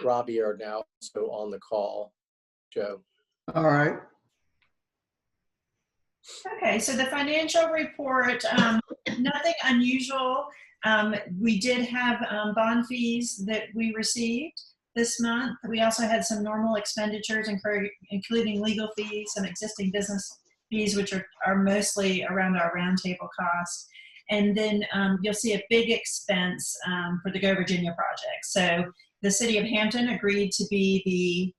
Robbie are now also on the call. Joe. All right. Okay, so the financial report, nothing unusual. We did have bond fees that we received this month. We also had some normal expenditures, including legal fees, some existing business fees, which are mostly around our roundtable costs. And then you'll see a big expense for the Go Virginia project. So the City of Hampton agreed to be the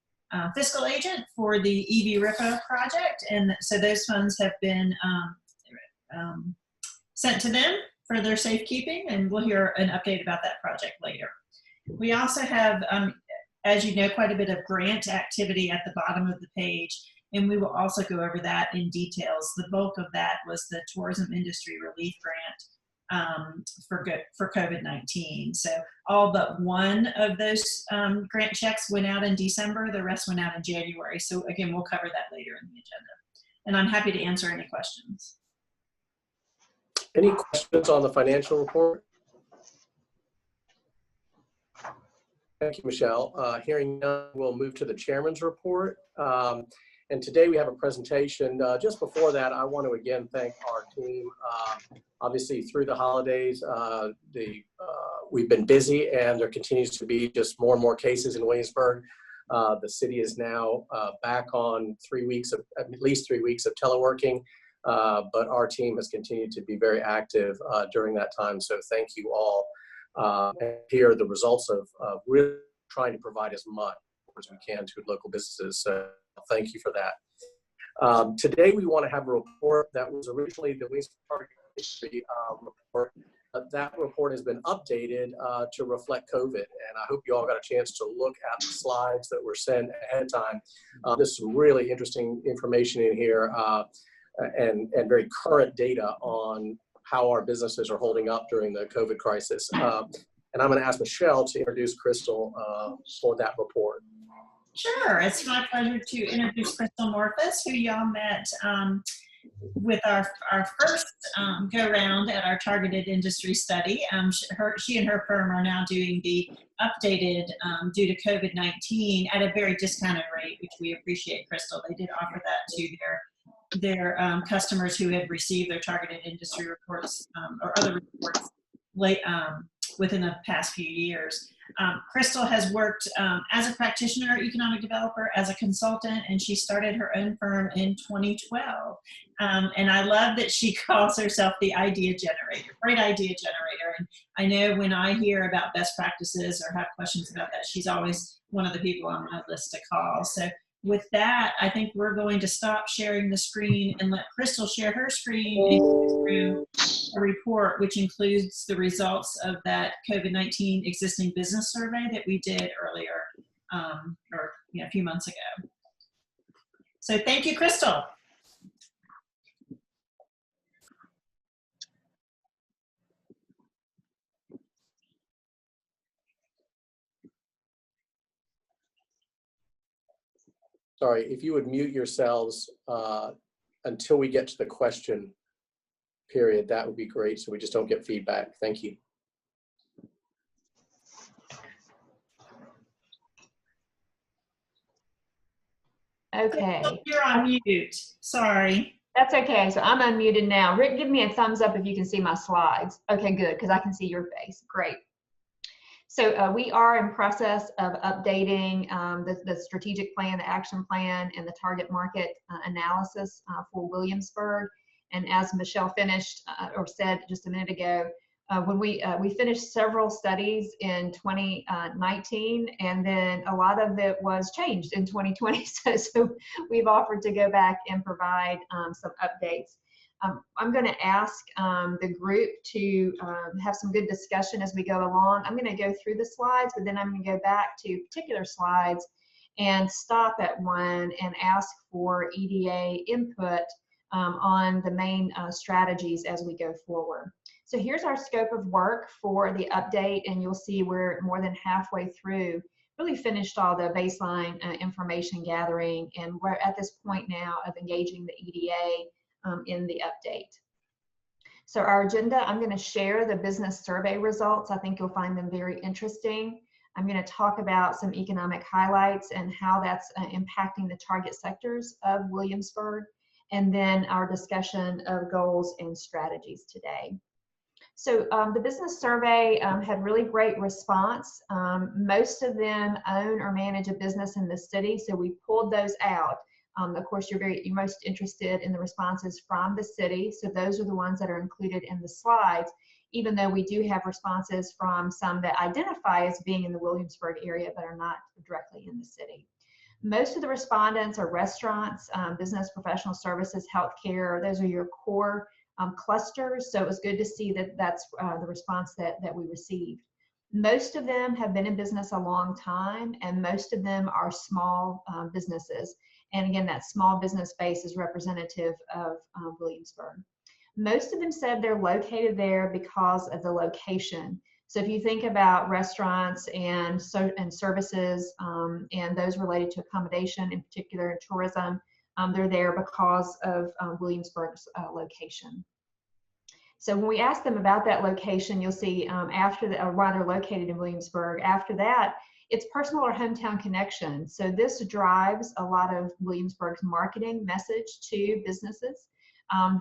fiscal agent for the EVRIFA project, and so those funds have been sent to them for their safekeeping, and we'll hear an update about that project later. We also have, as you know, quite a bit of grant activity at the bottom of the page, and we will also go over that in details. The bulk of that was the Tourism Industry Relief Grant for COVID-19. So all but one of those grant checks went out in December, the rest went out in January. So again, we'll cover that later in the agenda. And I'm happy to answer any questions. Any questions on the financial report? Thank you, Michelle. Hearing none, we'll move to the chairman's report. And today we have a presentation. Just before that, I want to again thank our team. Obviously, through the holidays, we've been busy, and there continues to be just more and more cases in Williamsburg. The city is now back on at least 3 weeks of teleworking, but our team has continued to be very active during that time. So thank you all. And here are the results of really trying to provide as much as we can to local businesses. So thank you for that. Today we want to have a report that was originally the Williamsburg history report. That report has been updated to reflect COVID, and I hope you all got a chance to look at the slides that were sent ahead of time. There's some really interesting information in here and very current data on how our businesses are holding up during the COVID crisis. And I'm going to ask Michelle to introduce Crystal for that report. Sure, it's my pleasure to introduce Crystal Morphis, who y'all met with our first go-round at our targeted industry study. She and her firm are now doing the updated due to COVID-19 at a very discounted rate, which we appreciate, Crystal. They did offer that to their customers who had received their targeted industry reports or other reports late within the past few years. Crystal has worked as a practitioner, economic developer, as a consultant, and she started her own firm in 2012. And I love that she calls herself the idea generator, great idea generator. And I know when I hear about best practices or have questions about that, she's always one of the people on my list to call. So with that, I think we're going to stop sharing the screen and let Crystal share her screen and go through a report, which includes the results of that COVID-19 existing business survey that we did earlier, a few months ago. So thank you, Crystal. Sorry, if you would mute yourselves until we get to the question period, that would be great, so we just don't get feedback. Thank you. Okay. You're on mute. Sorry. That's okay. So I'm unmuted now. Rick, give me a thumbs up if you can see my slides. Okay, good, because I can see your face. Great. So we are in process of updating the strategic plan, the action plan, and the target market analysis for Williamsburg. And as Michelle finished or said just a minute ago, when we finished several studies in 2019, and then a lot of it was changed in 2020. So we've offered to go back and provide some updates. I'm going to ask the group to have some good discussion as we go along. I'm going to go through the slides, but then I'm going to go back to particular slides and stop at one and ask for EDA input on the main strategies as we go forward. So here's our scope of work for the update, and you'll see we're more than halfway through, really finished all the baseline information gathering, and we're at this point now of engaging the EDA in the update. So our agenda, I'm going to share the business survey results. I think you'll find them very interesting. I'm going to talk about some economic highlights and how that's impacting the target sectors of Williamsburg, and then our discussion of goals and strategies today. So the business survey had really great response. Most of them own or manage a business in the city, so we pulled those out. Of course, you're most interested in the responses from the city, so those are the ones that are included in the slides, even though we do have responses from some that identify as being in the Williamsburg area but are not directly in the city. Most of the respondents are restaurants, business, professional services, healthcare. Those are your core clusters, so it was good to see that that's the response that we received. Most of them have been in business a long time, and most of them are small businesses. And again, that small business base is representative of Williamsburg. Most of them said they're located there because of the location. So if you think about restaurants and services and those related to accommodation, in particular in tourism, they're there because of Williamsburg's location. So when we ask them about that location, you'll see why they're located in Williamsburg. After that, it's personal or hometown connection. So this drives a lot of Williamsburg's marketing message to businesses,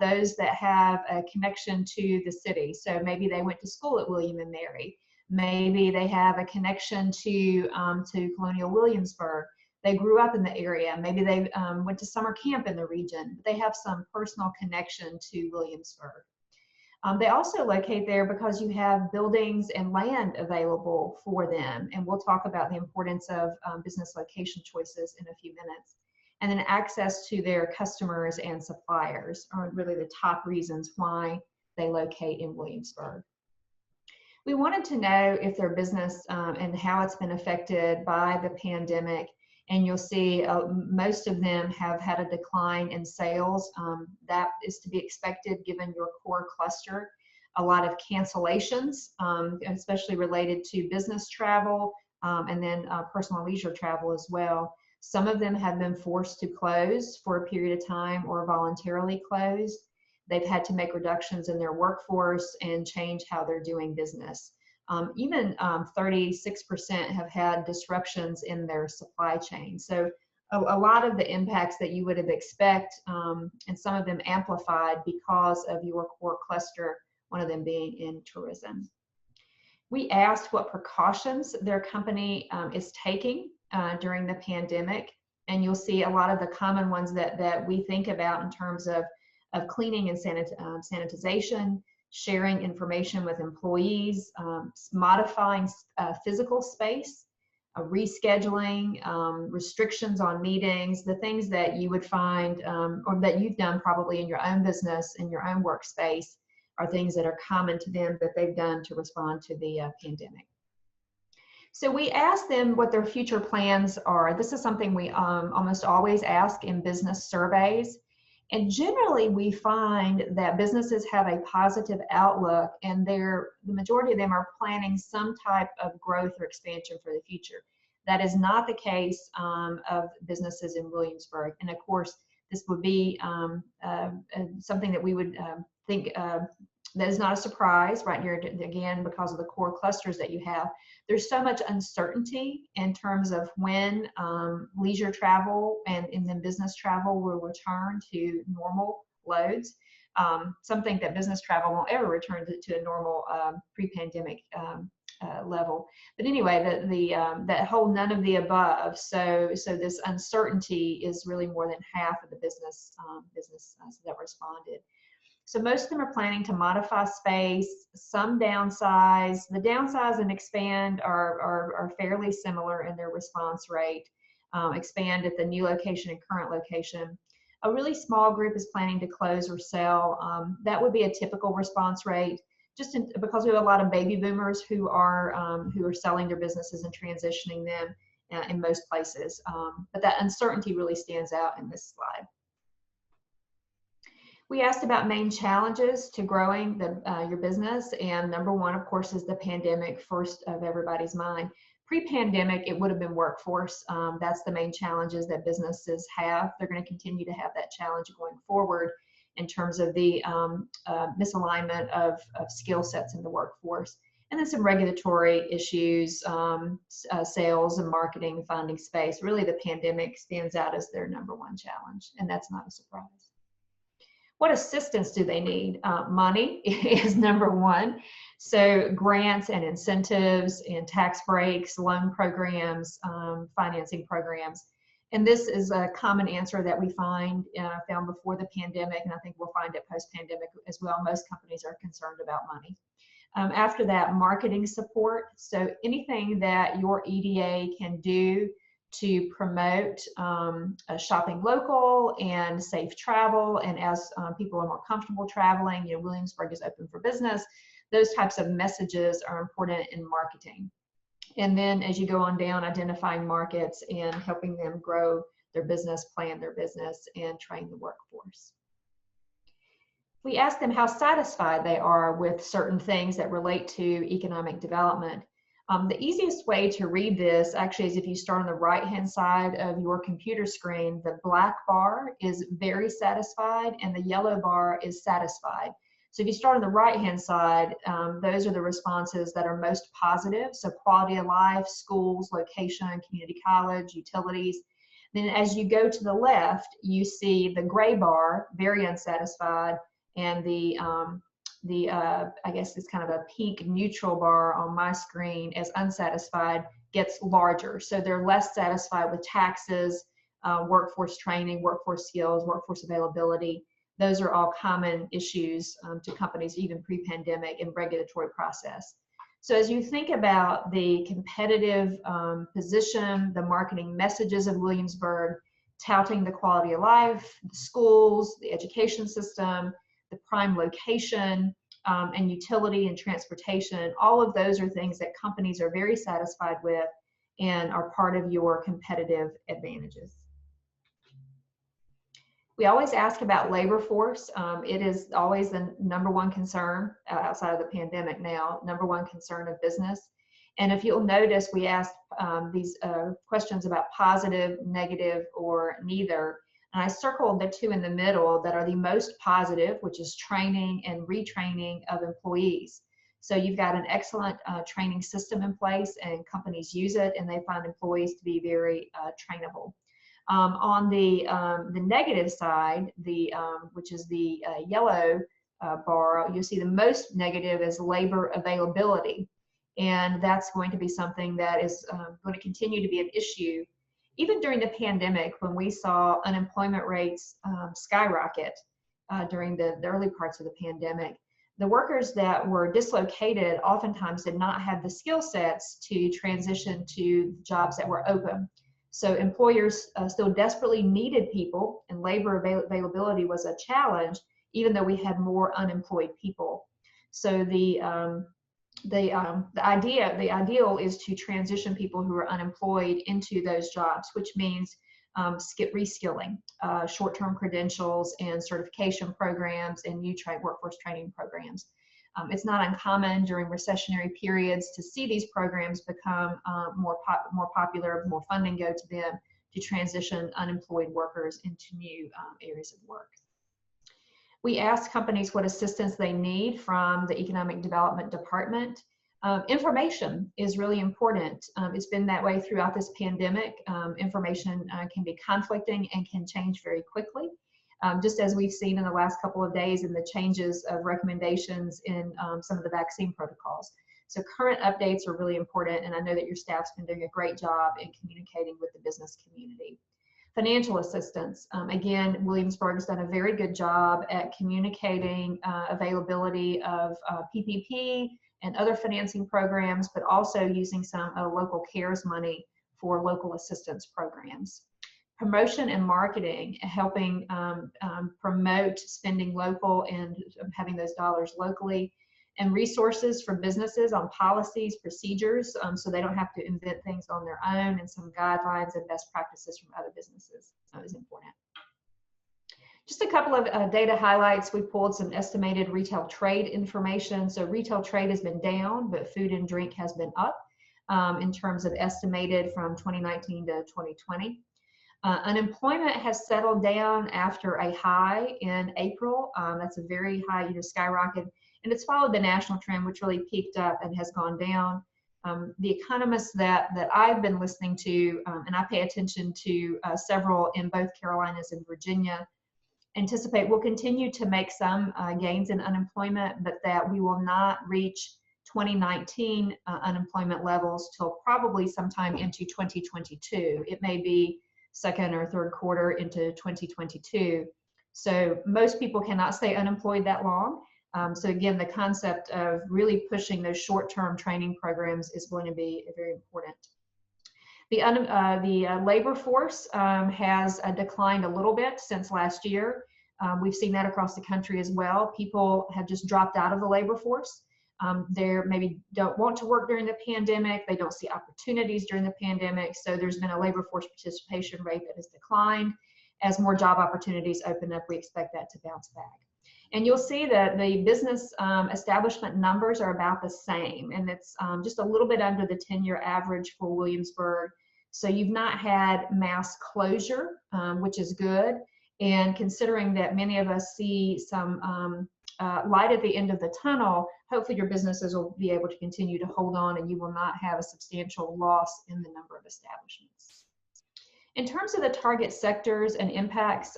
those that have a connection to the city. So maybe they went to school at William and Mary. Maybe they have a connection to Colonial Williamsburg. They grew up in the area. Maybe they went to summer camp in the region. But they have some personal connection to Williamsburg. They also locate there because you have buildings and land available for them. And we'll talk about the importance of business location choices in a few minutes. And then access to their customers and suppliers are really the top reasons why they locate in Williamsburg. We wanted to know if their business and how it's been affected by the pandemic. And you'll see most of them have had a decline in sales. That is to be expected given your core cluster. A lot of cancellations, especially related to business travel and then personal leisure travel as well. Some of them have been forced to close for a period of time or voluntarily closed. They've had to make reductions in their workforce and change how they're doing business. Even 36% have had disruptions in their supply chain. So a lot of the impacts that you would have expect, and some of them amplified because of your core cluster, one of them being in tourism. We asked what precautions their company is taking during the pandemic, and you'll see a lot of the common ones that we think about in terms of cleaning and sanitization, sharing information with employees, modifying physical space, rescheduling, restrictions on meetings, the things that you would find or that you've done probably in your own business, in your own workspace, are things that are common to them that they've done to respond to the pandemic. So we asked them what their future plans are. This is something we almost always ask in business surveys. And generally, we find that businesses have a positive outlook, and the majority of them are planning some type of growth or expansion for the future. That is not the case of businesses in Williamsburg. And of course, this would be something that we would think that is not a surprise, right here, again, because of the core clusters that you have. There's so much uncertainty in terms of when leisure travel and then business travel will return to normal loads. Some think that business travel won't ever return to a normal pre-pandemic level. But anyway, that whole none of the above. So this uncertainty is really more than half of the business that responded. So most of them are planning to modify space, some downsize. The downsize and expand are fairly similar in their response rate. Expand at the new location and current location. A really small group is planning to close or sell. That would be a typical response rate, because we have a lot of baby boomers who are selling their businesses and transitioning them in most places. But that uncertainty really stands out in this slide. We asked about main challenges to growing your business, and number one, of course, is the pandemic, first of everybody's mind. Pre-pandemic, it would have been workforce. That's the main challenges that businesses have. They're going to continue to have that challenge going forward in terms of the misalignment of skill sets in the workforce. and then some regulatory issues, sales and marketing, funding space. Really, the pandemic stands out as their #1 challenge, and that's not a surprise. What assistance do they need? Money is #1. So grants and incentives and tax breaks, loan programs, financing programs. And this is a common answer that we found before the pandemic, and I think we'll find it post-pandemic as well. Most companies are concerned about money. After that, marketing support. So anything that your EDA can do to promote shopping local and safe travel, and as people are more comfortable traveling, Williamsburg is open for business. Those types of messages are important in marketing. And then as you go on down, identifying markets and helping them grow their business, plan their business, and train the workforce. We ask them how satisfied they are with certain things that relate to economic development. The easiest way to read this actually is if you start on the right-hand side of your computer screen. The black bar is very satisfied and the yellow bar is satisfied. So if you start on the right-hand side, those are the responses that are most positive. So quality of life, schools, location, community college, utilities. Then as you go to the left, you see the gray bar, very unsatisfied, and I guess it's kind of a pink neutral bar on my screen as unsatisfied gets larger. So they're less satisfied with taxes, workforce training, workforce skills, workforce availability. Those are all common issues to companies even pre-pandemic and regulatory process. So as you think about the competitive position, the marketing messages of Williamsburg, touting the quality of life, the schools, the education system, the prime location, and utility and transportation, all of those are things that companies are very satisfied with and are part of your competitive advantages. We always ask about labor force. It is always the #1 concern outside of the pandemic now, #1 concern of business. And if you'll notice, we asked these questions about positive, negative, or neither. And I circled the two in the middle that are the most positive, which is training and retraining of employees. So you've got an excellent training system in place and companies use it and they find employees to be very trainable. On the negative side, which is the yellow bar, you'll see the most negative is labor availability. And that's going to be something that is going to continue to be an issue. Even during the pandemic, when we saw unemployment rates skyrocket during the early parts of the pandemic, the workers that were dislocated oftentimes did not have the skill sets to transition to jobs that were open. So employers still desperately needed people, and labor availability was a challenge, even though we had more unemployed people. So the ideal is to transition people who are unemployed into those jobs, which means reskilling, short-term credentials and certification programs and new workforce training programs. It's not uncommon during recessionary periods to see these programs become more popular, more funding go to them to transition unemployed workers into new areas of work. We asked companies what assistance they need from the Economic Development Department. Information is really important. It's been that way throughout this pandemic. Information can be conflicting and can change very quickly. Just as we've seen in the last couple of days in the changes of recommendations in some of the vaccine protocols. So current updates are really important, and I know that your staff's been doing a great job in communicating with the business community. Financial assistance. Again, Williamsburg has done a very good job at communicating availability of PPP and other financing programs, but also using some local CARES money for local assistance programs. Promotion and marketing, helping promote spending local and having those dollars locally, and resources for businesses on policies, procedures, so they don't have to invent things on their own, and some guidelines and best practices from other businesses is important. Just a couple of data highlights. We pulled some estimated retail trade information. So retail trade has been down, but food and drink has been up in terms of estimated from 2019 to 2020. Unemployment has settled down after a high in April. That's a very high, skyrocket. and it's followed the national trend, which really peaked up and has gone down. The economists that I've been listening to, and I pay attention to several in both Carolinas and Virginia, anticipate we'll continue to make some gains in unemployment, but that we will not reach 2019 unemployment levels till probably sometime into 2022. It may be second or third quarter into 2022. So most people cannot stay unemployed that long. So again, the concept of really pushing those short-term training programs is going to be very important. The labor force has declined a little bit since last year. We've seen that across the country as well. People have just dropped out of the labor force. They maybe don't want to work during the pandemic. They don't see opportunities during the pandemic. So there's been a labor force participation rate that has declined. As more job opportunities open up, we expect that to bounce back. And you'll see that the business establishment numbers are about the same, and it's just a little bit under the 10-year average for Williamsburg. So you've not had mass closure, which is good. And considering that many of us see some light at the end of the tunnel, hopefully your businesses will be able to continue to hold on and you will not have a substantial loss in the number of establishments. In terms of the target sectors and impacts,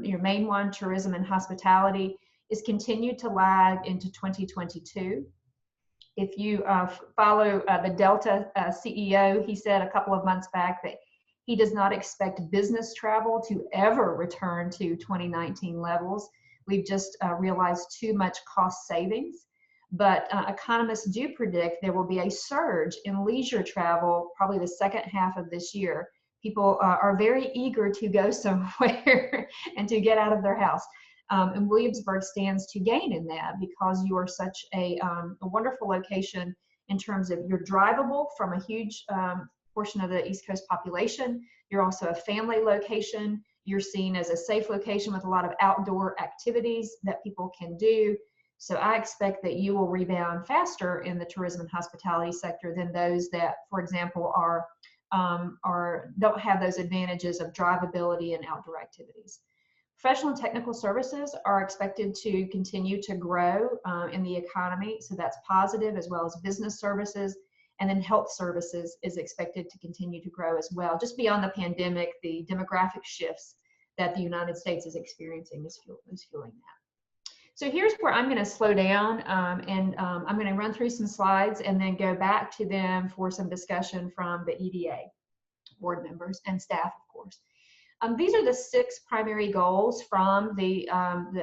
your main one, tourism and hospitality, is continued to lag into 2022. If you follow the Delta CEO, he said a couple of months back that he does not expect business travel to ever return to 2019 levels. We've just realized too much cost savings. But economists do predict there will be a surge in leisure travel probably the second half of this year. People are very eager to go somewhere and to get out of their house. And Williamsburg stands to gain in that because you are such a wonderful location in terms of you're drivable from a huge portion of the East Coast population. You're also a family location. You're seen as a safe location with a lot of outdoor activities that people can do. So I expect that you will rebound faster in the tourism and hospitality sector than those that, for example, don't have those advantages of drivability and outdoor activities. Professional and technical services are expected to continue to grow in the economy, so that's positive, as well as business services. And then health services is expected to continue to grow as well. Just beyond the pandemic, the demographic shifts that the United States is experiencing is fueling that. So here's where I'm going to slow down and I'm going to run through some slides and then go back to them for some discussion from the EDA board members and staff, of course. These are the 6 primary goals from the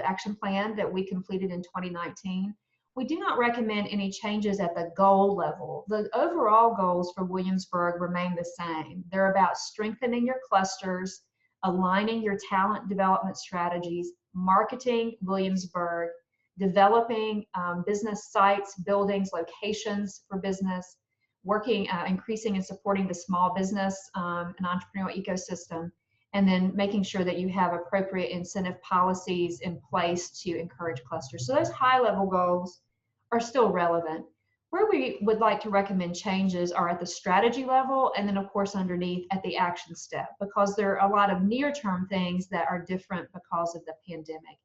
action plan that we completed in 2019. We do not recommend any changes at the goal level. The overall goals for Williamsburg remain the same. They're about strengthening your clusters, aligning your talent development strategies, marketing Williamsburg, developing business sites, buildings, locations for business, working, increasing and supporting the small business and entrepreneurial ecosystem, and then making sure that you have appropriate incentive policies in place to encourage clusters. So those high-level goals are still relevant. Where we would like to recommend changes are at the strategy level, and then of course underneath at the action step, because there are a lot of near-term things that are different because of the pandemic.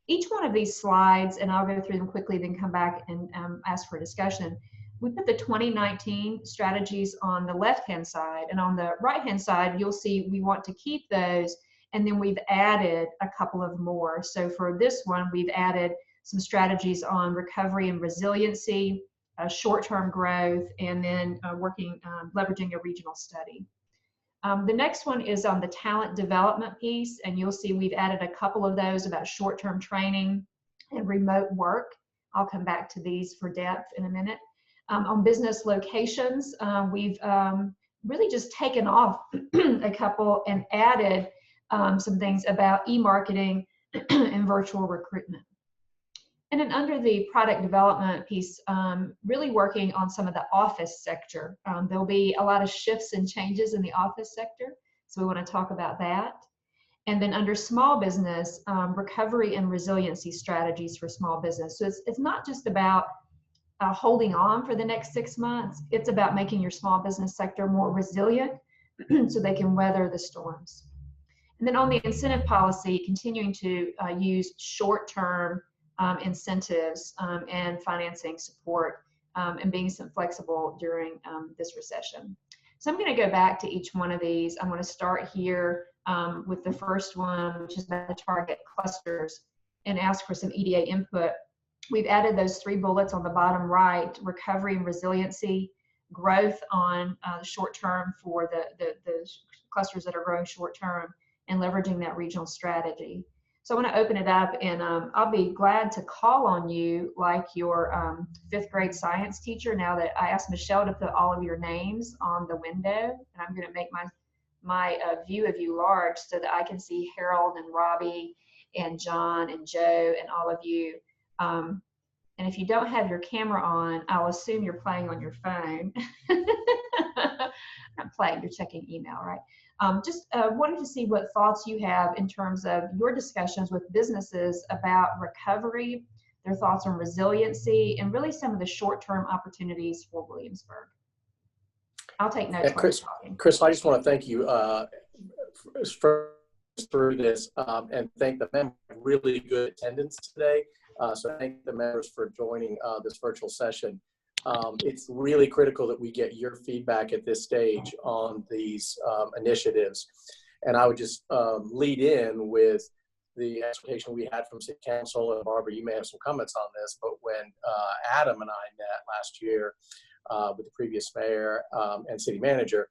Each one of these slides, and I'll go through them quickly, then come back and ask for discussion. We put the 2019 strategies on the left-hand side, and on the right-hand side, you'll see we want to keep those, and then we've added a couple of more. So for this one, we've added some strategies on recovery and resiliency, short-term growth, and then leveraging a regional study. The next one is on the talent development piece, and you'll see we've added a couple of those about short-term training and remote work. I'll come back to these for depth in a minute. On business locations, we've really just taken off a couple and added some things about e-marketing and virtual recruitment. And then under the product development piece, really working on some of the office sector. There'll be a lot of shifts and changes in the office sector, so we want to talk about that. And then under small business, recovery and resiliency strategies for small business. So it's not just about holding on for the next 6 months, it's about making your small business sector more resilient so they can weather the storms. And then on the incentive policy, continuing to use short-term incentives and financing support and being some flexible during this recession. So I'm going to go back to each one of these. I'm going to start here with the first one, which is the target clusters, and ask for some EDA input. We've added those 3 bullets on the bottom right: recovery and resiliency, growth on the short term for the clusters that are growing short term, and leveraging that regional strategy. So I want to open it up, and I'll be glad to call on you like your 5th grade science teacher, now that I asked Michelle to put all of your names on the window, and I'm going to make my view of you large so that I can see Harold and Robbie and John and Joe and all of you. And if you don't have your camera on, I'll assume you're playing on your phone. Not playing, you're checking email, right? Just wanted to see what thoughts you have in terms of your discussions with businesses about recovery, their thoughts on resiliency, and really some of the short-term opportunities for Williamsburg. I'll take notes while you're talking. Chris, I just want to thank you for through this and thank the members. Really good attendance today. So thank the members for joining this virtual session. It's really critical that we get your feedback at this stage on these initiatives. And I would just lead in with the expectation we had from City Council, and Barbara, you may have some comments on this, but when Adam and I met last year with the previous mayor and city manager,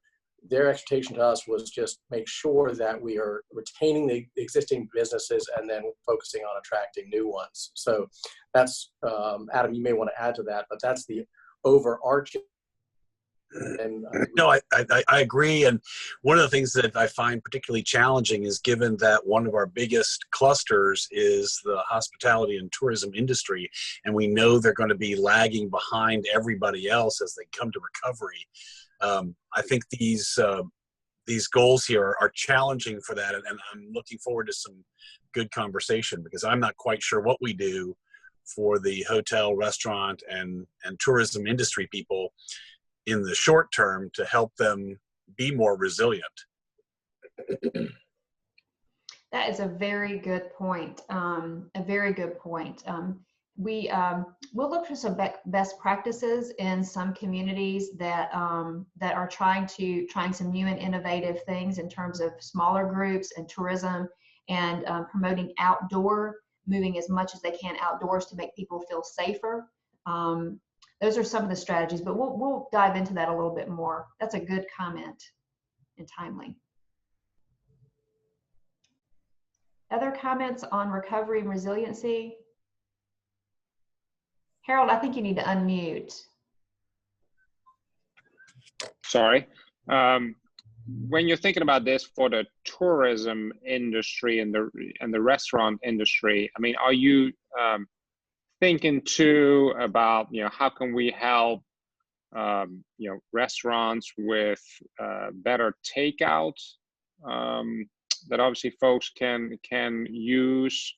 their expectation to us was just make sure that we are retaining the existing businesses and then focusing on attracting new ones. So that's, Adam, you may want to add to that, but that's the overarching. And no, I agree. And one of the things that I find particularly challenging is, given that one of our biggest clusters is the hospitality and tourism industry, and we know they're going to be lagging behind everybody else as they come to recovery. I think these goals here are challenging for that, and I'm looking forward to some good conversation, because I'm not quite sure what we do for the hotel, restaurant, and tourism industry people in the short term to help them be more resilient. That is a very good point. A very good point. We'll look for some best practices in some communities that that are trying some new and innovative things in terms of smaller groups and tourism, and promoting outdoor, moving as much as they can outdoors to make people feel safer. Those are some of the strategies, but we'll dive into that a little bit more. That's a good comment and timely. Other comments on recovery and resiliency? Harold, I think you need to unmute. Sorry. When you're thinking about this for the tourism industry and the restaurant industry, I mean, are you thinking too about, how can we help, restaurants with better takeout that obviously folks can use?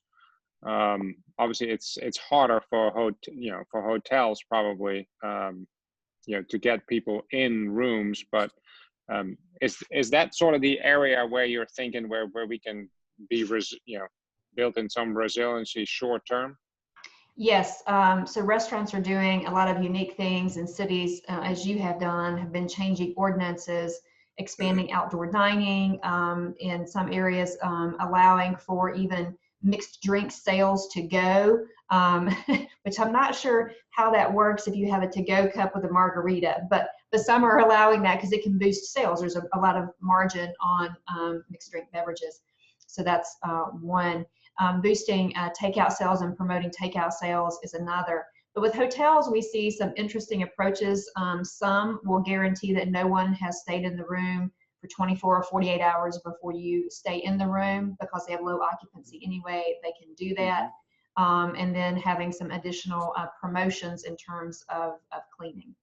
Obviously it's harder for hotels probably, to get people in rooms, but is that sort of the area where you're thinking where we can be built in some resiliency short term? Yes, so restaurants are doing a lot of unique things, and cities, as you have done, have been changing ordinances, expanding outdoor dining, in some areas allowing for even mixed drink sales to go, which I'm not sure how that works if you have a to-go cup with a margarita, but some are allowing that because it can boost sales. There's a lot of margin on mixed drink beverages. So that's one. Boosting takeout sales and promoting takeout sales is another. But with hotels, we see some interesting approaches. Some will guarantee that no one has stayed in the room for 24 or 48 hours before you stay in the room, because they have low occupancy anyway. They can do that. And then having some additional promotions in terms of cleaning.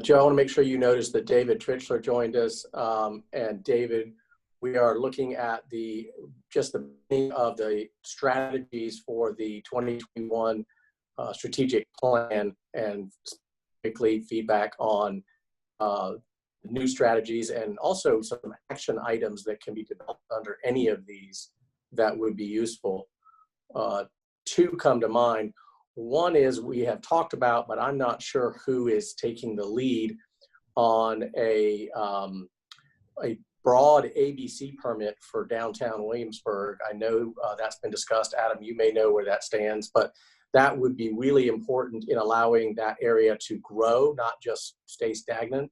Joe, I want to make sure you noticed that David Trichler joined us. And David, we are looking at just the beginning of the strategies for the 2021 strategic plan, and specifically feedback on new strategies and also some action items that can be developed under any of these that would be useful. two come to mind. One is we have talked about, but I'm not sure who is taking the lead on a broad ABC permit for downtown Williamsburg. I know that's been discussed. Adam, you may know where that stands, but that would be really important in allowing that area to grow, not just stay stagnant.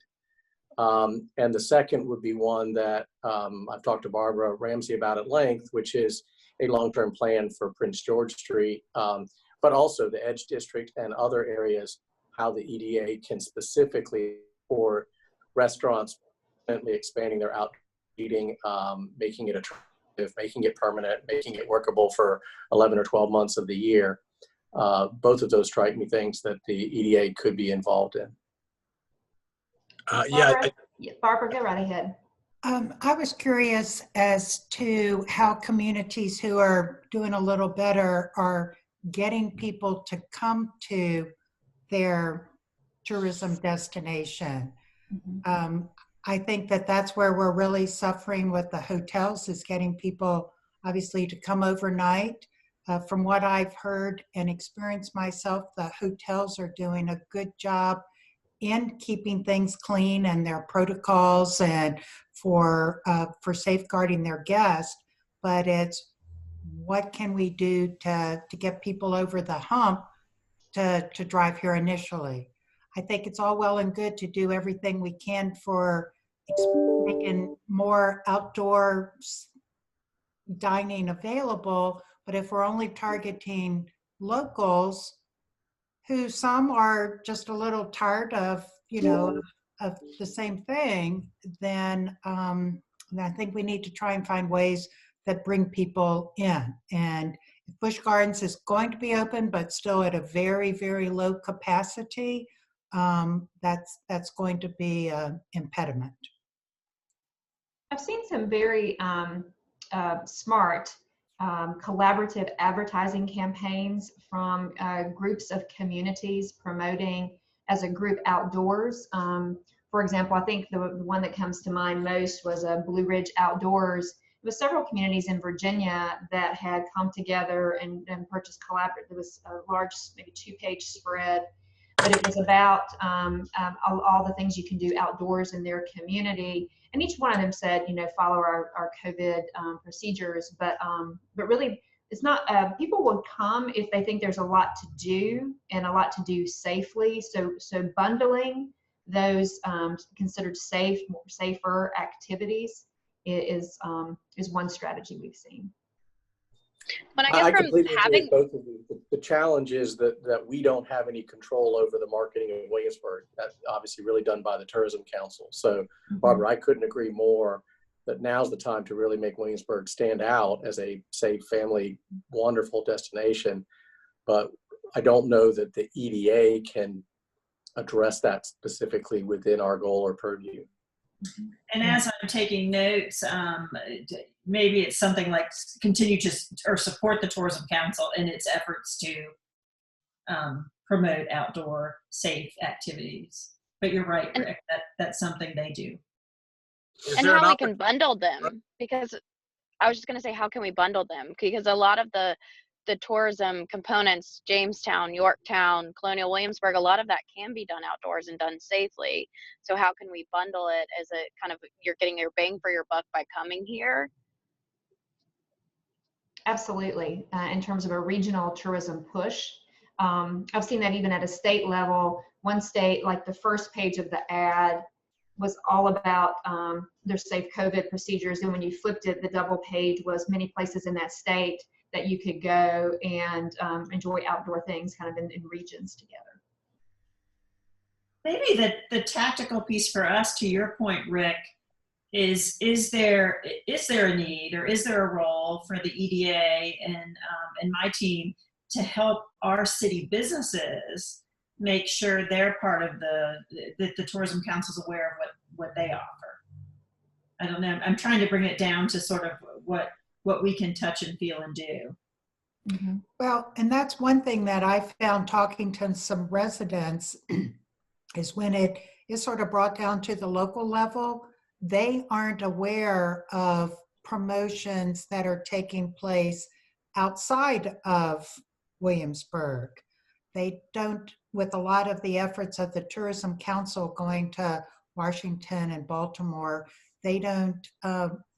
And the second would be one that I've talked to Barbara Ramsey about at length, which is a long-term plan for Prince George Street, but also the Edge District and other areas, how the EDA can specifically for restaurants expanding their outdoor eating, making it attractive, making it permanent, making it workable for 11 or 12 months of the year. Both of those strike me things that the EDA could be involved in. Barbara, go right ahead. I was curious as to how communities who are doing a little better are getting people to come to their tourism destination. Mm-hmm. I think that that's where we're really suffering with the hotels, is getting people obviously to come overnight. From what I've heard and experienced myself, the hotels are doing a good job in keeping things clean and their protocols and for safeguarding their guests. But it's what can we do to get people over the hump to drive here initially. I think it's all well and good to do everything we can for making more outdoor dining available, but if we're only targeting locals, who some are just a little tired of, of the same thing, then I think we need to try and find ways that bring people in. And if Busch Gardens is going to be open, but still at a very, very low capacity, that's going to be an impediment. I've seen some very smart collaborative advertising campaigns from groups of communities promoting as a group outdoors. For example, I think the one that comes to mind most was Blue Ridge Outdoors. It was several communities in Virginia that had come together and purchased collaborative. There was a large, maybe 2-page spread, but it was about all the things you can do outdoors in their community. And each one of them said, follow our COVID procedures, but really it's not, people will come if they think there's a lot to do and a lot to do safely. So bundling those considered safer activities is one strategy we've seen. When I guess from having both of you, the challenge is that we don't have any control over the marketing of Williamsburg. That's obviously really done by the Tourism Council. So, Barbara, I couldn't agree more that now's the time to really make Williamsburg stand out as a safe, family, wonderful destination. But I don't know that the EDA can address that specifically within our goal or purview. And as I'm taking notes, maybe it's something like continue to or support the Tourism Council in its efforts to promote outdoor safe activities. But you're right, Rick, that's something they do. And how we can bundle them, because I was just going to say, how can we bundle them? Because a lot of the tourism components, Jamestown, Yorktown, Colonial Williamsburg, a lot of that can be done outdoors and done safely. So how can we bundle it as a kind of, you're getting your bang for your buck by coming here? Absolutely. In terms of a regional tourism push, I've seen that even at a state level. One state, like the first page of the ad was all about their safe COVID procedures. And when you flipped it, the double page was many places in that state that you could go and enjoy outdoor things kind of in regions together. Maybe the tactical piece for us, to your point, Rick, is there a need or is there a role for the EDA and my team to help our city businesses make sure they're part of the Tourism Council's aware of what they offer? I don't know. I'm trying to bring it down to sort of what we can touch and feel and do. Mm-hmm. Well, and that's one thing that I found talking to some residents is when it is sort of brought down to the local level, they aren't aware of promotions that are taking place outside of Williamsburg. They don't, with a lot of the efforts of the Tourism Council going to Washington and Baltimore, they don't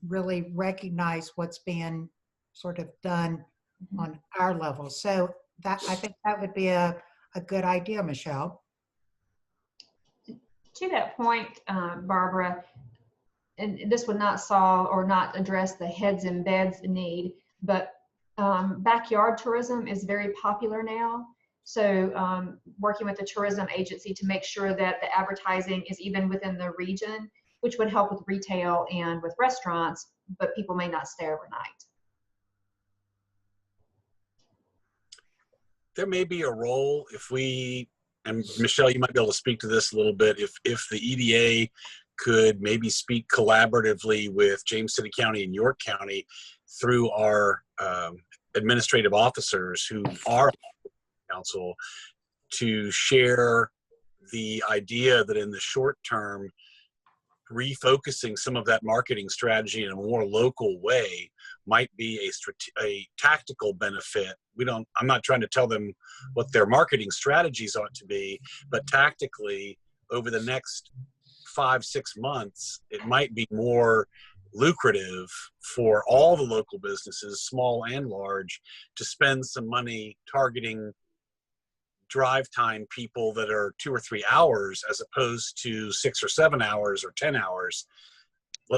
really recognize what's being sort of done on our level. So that, I think that would be a good idea, Michelle. To that point, Barbara, and this would not solve or not address the heads and beds need, but backyard tourism is very popular now. So working with the tourism agency to make sure that the advertising is even within the region, which would help with retail and with restaurants, but people may not stay overnight. There may be a role if we, and Michelle, you might be able to speak to this a little bit, if the EDA could maybe speak collaboratively with James City County and York County through our administrative officers who are on the council to share the idea that in the short term, refocusing some of that marketing strategy in a more local way might be a tactical benefit. I'm not trying to tell them what their marketing strategies ought to be, but tactically over the next 5-6 months, it might be more lucrative for all the local businesses, small and large, to spend some money targeting drive time people that are 2 or 3 hours as opposed to 6 or 7 hours or 10 hours.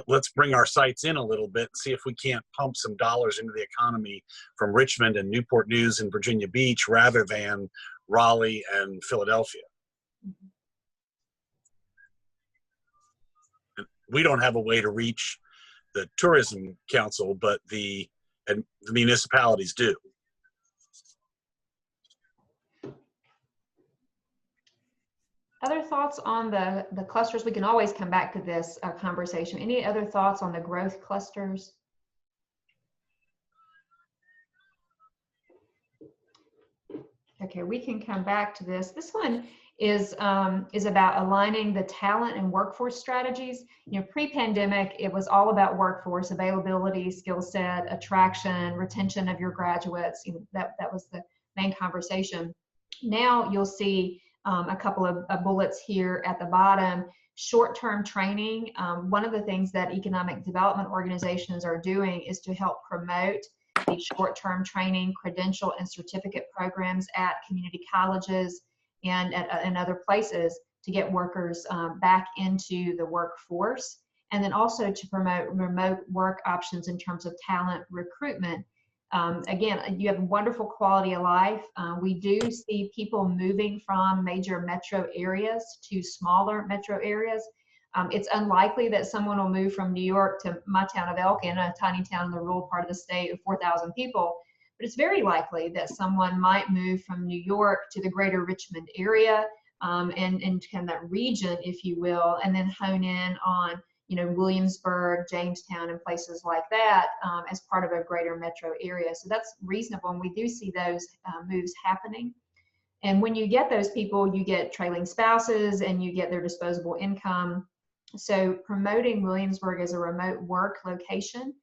Let's bring our sites in a little bit and see if we can't pump some dollars into the economy from Richmond and Newport News and Virginia Beach rather than Raleigh and Philadelphia. And we don't have a way to reach the Tourism Council, but the municipalities do. Other thoughts on the clusters? We can always come back to this conversation. Any other thoughts on the growth clusters? Okay, we can come back to this. This one is about aligning the talent and workforce strategies. You know, pre-pandemic, it was all about workforce availability, skill set, attraction, retention of your graduates. You know, that was the main conversation. Now you'll see a couple of bullets here at the bottom. Short-term training. One of the things that economic development organizations are doing is to help promote the short-term training, credential, and certificate programs at community colleges and other places to get workers back into the workforce, and then also to promote remote work options in terms of talent recruitment. Again, you have wonderful quality of life. We do see people moving from major metro areas to smaller metro areas. It's unlikely that someone will move from New York to my town of Elkin, a tiny town in the rural part of the state of 4,000 people, but it's very likely that someone might move from New York to the greater Richmond area and kind of that region, if you will, and then hone in on, you know, Williamsburg, Jamestown, and places like that as part of a greater metro area. So that's reasonable, and we do see those moves happening. And when you get those people, you get trailing spouses and you get their disposable income. So promoting Williamsburg as a remote work location.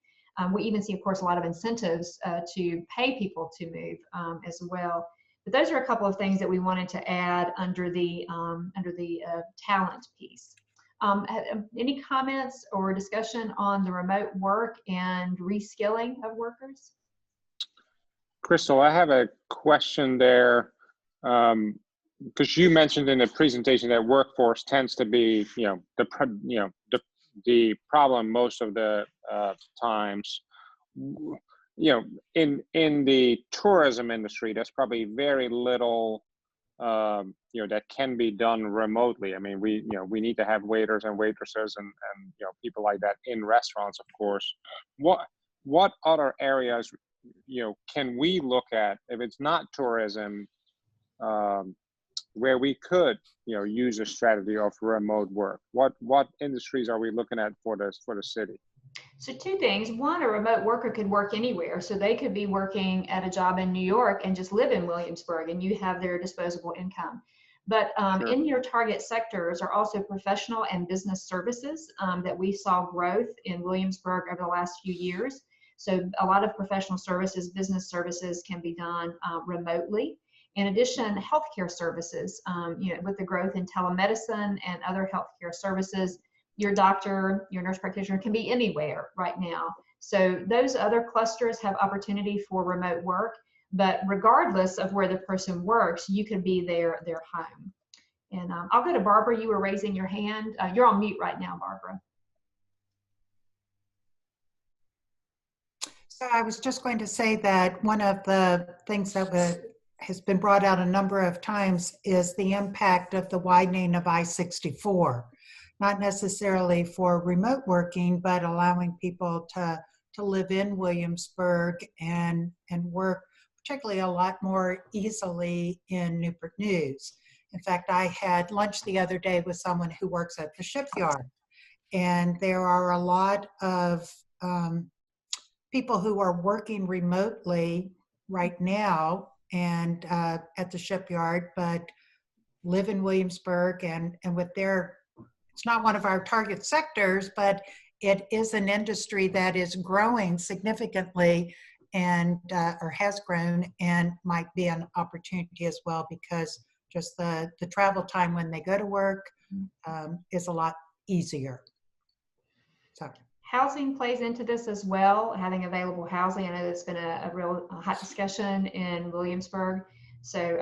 We even see, of course, a lot of incentives to pay people to move as well. But those are a couple of things that we wanted to add under the talent piece. Any comments or discussion on the remote work and reskilling of workers? Crystal, I have a question there, because you mentioned in the presentation that workforce tends to be, the problem most of the times. In the tourism industry, there's probably very little that can be done remotely. I mean, we need to have waiters and waitresses and people like that in restaurants, of course. What other areas can we look at if it's not tourism, where we could use a strategy of remote work? What industries are we looking at for the city? So 2 things. One, a remote worker could work anywhere. So they could be working at a job in New York and just live in Williamsburg, and you have their disposable income. But Sure. In your target sectors are also professional and business services that we saw growth in Williamsburg over the last few years. So a lot of professional services, business services can be done remotely. In addition, healthcare services, with the growth in telemedicine and other healthcare services, your doctor, your nurse practitioner can be anywhere right now. So those other clusters have opportunity for remote work, but regardless of where the person works, you could be their home. And I'll go to Barbara. You were raising your hand. You're on mute right now, Barbara. So I was just going to say that one of the things that has been brought out a number of times is the impact of the widening of I-64. Not necessarily for remote working, but allowing people to live in Williamsburg and work particularly a lot more easily in Newport News. In fact, I had lunch the other day with someone who works at the shipyard, and there are a lot of people who are working remotely right now and at the shipyard, but live in Williamsburg and with their, it's not one of our target sectors, but it is an industry that is growing significantly and or has grown, and might be an opportunity as well, because just the travel time when they go to work is a lot easier. So housing plays into this as well, having available housing. I know that's been a real hot discussion in Williamsburg. So,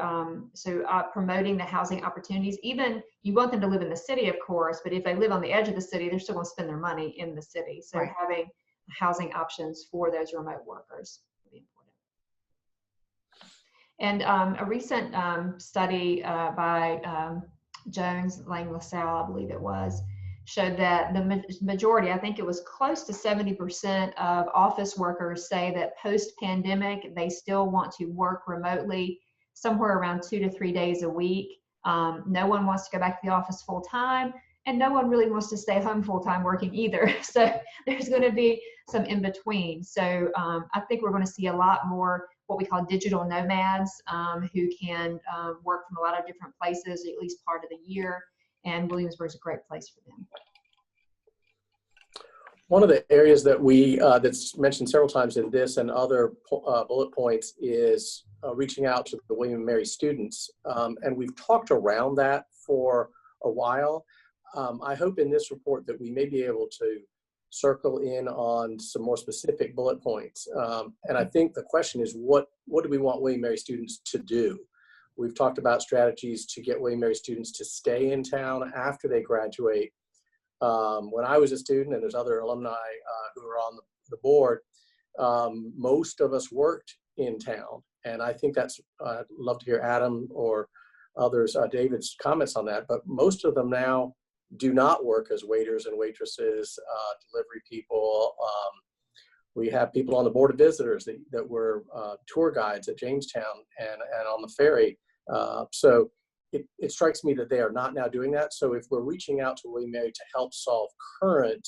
promoting the housing opportunities, even you want them to live in the city, of course, but if they live on the edge of the city, they're still going to spend their money in the city. So right. Having housing options for those remote workers would be important. And a recent study by Jones, Lang, LaSalle, I believe it was, showed that the majority, I think it was close to 70% of office workers say that post-pandemic, they still want to work remotely somewhere around 2 to 3 days a week. No one wants to go back to the office full time, and no one really wants to stay home full time working either. So there's going to be some in between. So I think we're going to see a lot more what we call digital nomads who can work from a lot of different places at least part of the year. And Williamsburg is a great place for them. One of the areas that that's mentioned several times in this and other bullet points is reaching out to the William & Mary students. And we've talked around that for a while. I hope in this report that we may be able to circle in on some more specific bullet points. And I think the question is, what do we want William & Mary students to do? We've talked about strategies to get William & Mary students to stay in town after they graduate. When I was a student, and there's other alumni who are on the board, most of us worked in town. And I think that's, I'd love to hear Adam or others, David's comments on that, but most of them now do not work as waiters and waitresses, delivery people. We have people on the board of visitors that were tour guides at Jamestown and on the ferry. So it strikes me that they are not now doing that. So if we're reaching out to William & Mary to help solve current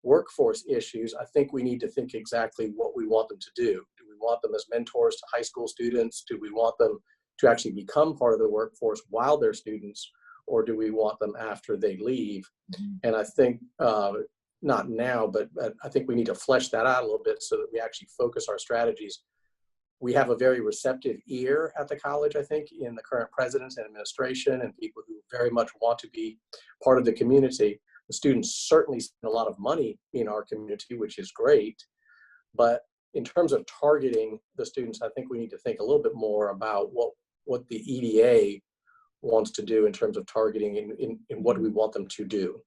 workforce issues, I think we need to think exactly what we want them to do. Do we want them as mentors to high school students? Do we want them to actually become part of the workforce while they're students? Or do we want them after they leave? Mm-hmm. And I think, not now, but I think we need to flesh that out a little bit so that we actually focus our strategies. We have a very receptive ear at the college, I think, in the current presidents and administration and people who very much want to be part of the community. The students certainly spend a lot of money in our community, which is great. But in terms of targeting the students, I think we need to think a little bit more about what the EDA wants to do in terms of targeting in what do we want them to do.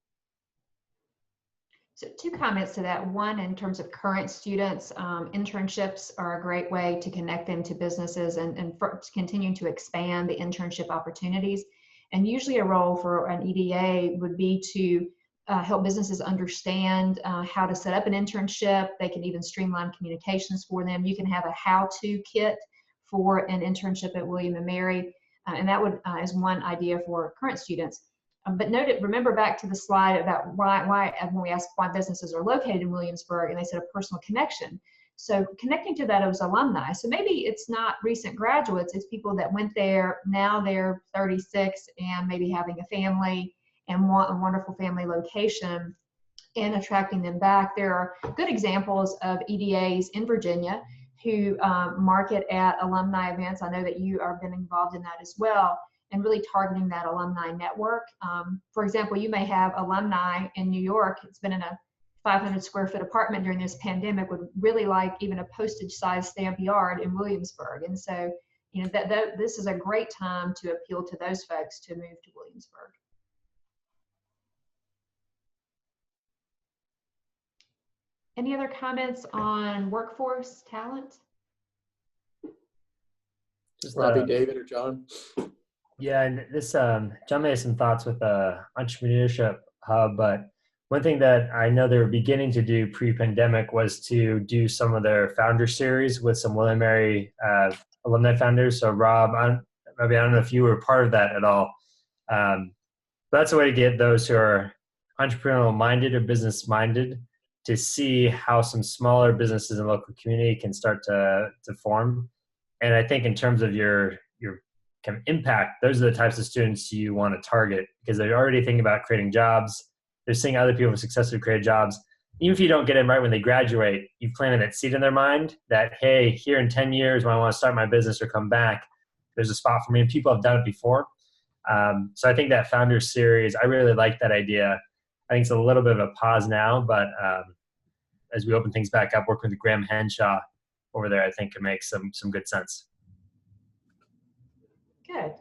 So 2 comments to that. One, in terms of current students, internships are a great way to connect them to businesses and continue to expand the internship opportunities. And usually a role for an EDA would be to help businesses understand how to set up an internship. They can even streamline communications for them. You can have a how-to kit for an internship at William & Mary. And that would is one idea for current students. But remember back to the slide about why when we asked why businesses are located in Williamsburg, and they said a personal connection. So connecting to that as alumni. So maybe it's not recent graduates, it's people that went there, now they're 36 and maybe having a family and want a wonderful family location and attracting them back. There are good examples of EDAs in Virginia who market at alumni events. I know that you have been involved in that as well, and really targeting that alumni network. For example, you may have alumni in New York. It's been in a 500 square foot apartment during this pandemic, would really like even a postage size stamp yard in Williamsburg. And so, you know, this is a great time to appeal to those folks to move to Williamsburg. Any other comments on workforce talent? Just, Robbie, David, or John? Yeah, and this, John may have some thoughts with the entrepreneurship hub, but one thing that I know they were beginning to do pre-pandemic was to do some of their founder series with some William & Mary alumni founders. So Rob, I don't know if you were part of that at all. But that's a way to get those who are entrepreneurial minded or business minded to see how some smaller businesses in the local community can start to form. And I think in terms of your kind of impact, those are the types of students you want to target, because they're already thinking about creating jobs. They're seeing other people successfully create jobs. Even if you don't get them right when they graduate, you've planted that seed in their mind that, hey, here in 10 years when I want to start my business or come back, there's a spot for me, and people have done it before. So I think that founder series, I really like that idea. I think it's a little bit of a pause now, but as we open things back up, working with Graham Henshaw over there, I think can make some good sense. Good.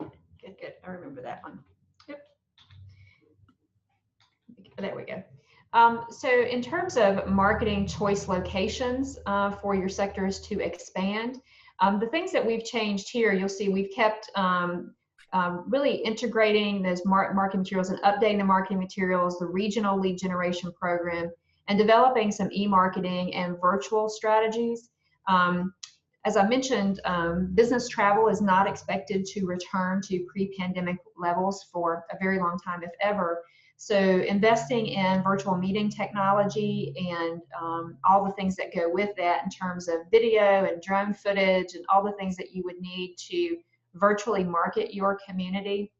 I remember that one. Yep. There we go. So in terms of marketing choice locations for your sectors to expand, the things that we've changed here, you'll see we've kept really integrating those marketing materials and updating the marketing materials, the regional lead generation program, and developing some e-marketing and virtual strategies. As I mentioned, business travel is not expected to return to pre-pandemic levels for a very long time, if ever. So investing in virtual meeting technology and all the things that go with that in terms of video and drone footage and all the things that you would need to virtually market your community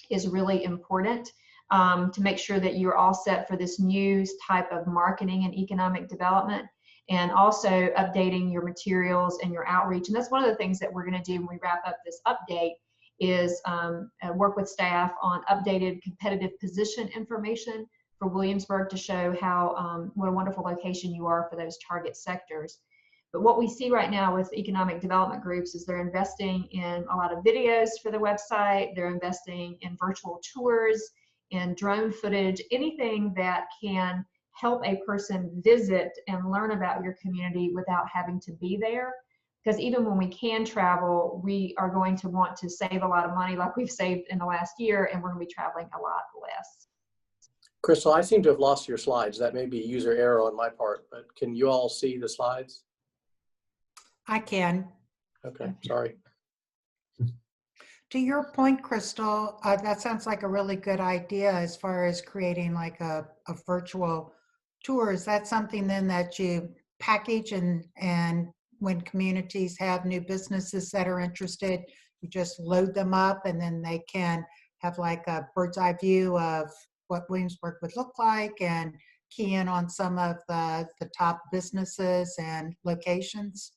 is really important to make sure that you're all set for this new type of marketing and economic development, and also updating your materials and your outreach. And that's one of the things that we're going to do when we wrap up this update is work with staff on updated competitive position information for Williamsburg to show how what a wonderful location you are for those target sectors. But what we see right now with economic development groups is they're investing in a lot of videos for the website. They're investing in virtual tours, in drone footage, anything that can help a person visit and learn about your community without having to be there. Because even when we can travel, we are going to want to save a lot of money like we've saved in the last year, and we're going to be traveling a lot less. Crystal, I seem to have lost your slides. That may be user error on my part, but can you all see the slides? I can. Okay, sorry. To your point, Crystal, that sounds like a really good idea as far as creating like a virtual tour. Is that something then that you package and when communities have new businesses that are interested, you just load them up and then they can have like a bird's eye view of what Williamsburg would look like and key in on some of the top businesses and locations?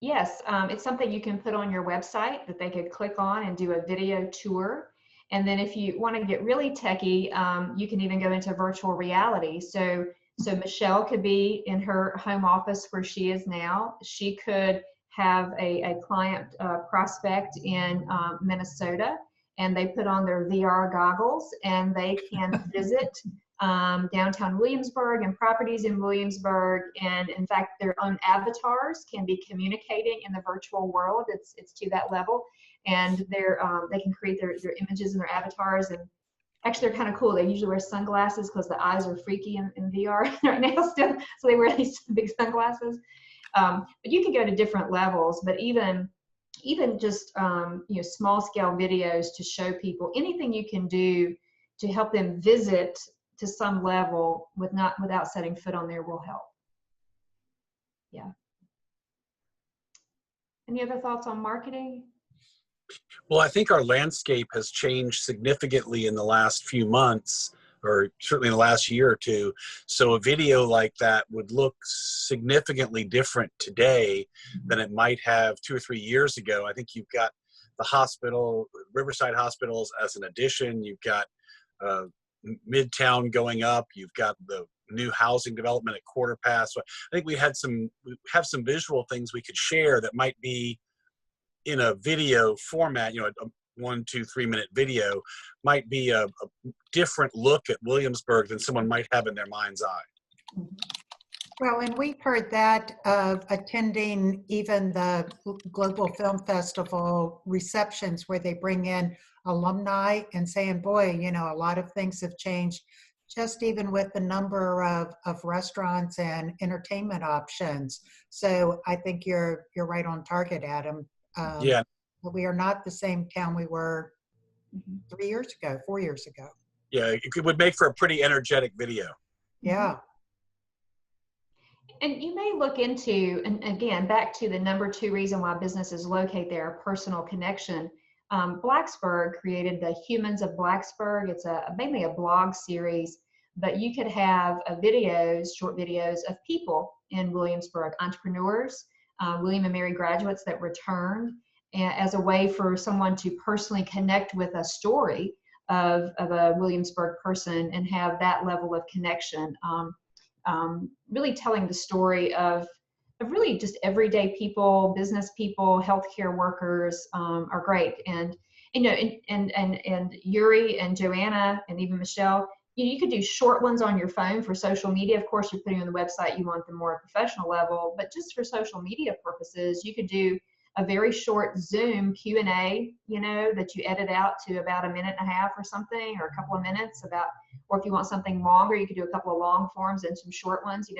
Yes, it's something you can put on your website that they could click on and do a video tour. And then if you want to get really techie, you can even go into virtual reality. So Michelle could be in her home office where she is now. She could have a client prospect in Minnesota, and they put on their VR goggles and they can visit downtown Williamsburg and properties in Williamsburg. And in fact, their own avatars can be communicating in the virtual world. It's to that level. And they can create their images and their avatars. And actually, they're kind of cool. They usually wear sunglasses because the eyes are freaky in VR right now still. So they wear these big sunglasses. But you can go to different levels. But even just small scale videos to show people anything you can do to help them visit to some level without setting foot on there will help. Yeah. Any other thoughts on marketing? Well, I think our landscape has changed significantly in the last few months or certainly in the last year or two. So a video like that would look significantly different today than it might have 2 or 3 years ago. I think you've got the hospital, Riverside hospitals as an addition. You've got Midtown going up. You've got the new housing development at Quarter Pass. So I think we have some visual things we could share that might be in a video format, a 1, 2, 3 minute video might be a different look at Williamsburg than someone might have in their mind's eye. Well, and we've heard that of attending even the Global Film Festival receptions where they bring in alumni and saying, boy, a lot of things have changed, just even with the number of restaurants and entertainment options. So I think you're right on target, Adam. Yeah. But we are not the same town we were 3 years ago, 4 years ago. Yeah, it would make for a pretty energetic video. Yeah. And you may look into, and again, back to the number 2 reason why businesses locate there, a personal connection. Blacksburg created the Humans of Blacksburg. It's mainly a blog series, but you could have short videos of people in Williamsburg, entrepreneurs, William and Mary graduates that returned, as a way for someone to personally connect with a story of a Williamsburg person and have that level of connection. Really telling the story of really just everyday people, business people, healthcare workers are great. And Yuri and Joanna and even Michelle, you could do short ones on your phone for social media. Of course, you're putting on the website, you want them more professional level, but just for social media purposes, you could do a very short Zoom Q&A, that you edit out to about 1.5 minutes or something, or a couple of minutes or if you want something longer, you could do a couple of long forms and some short ones.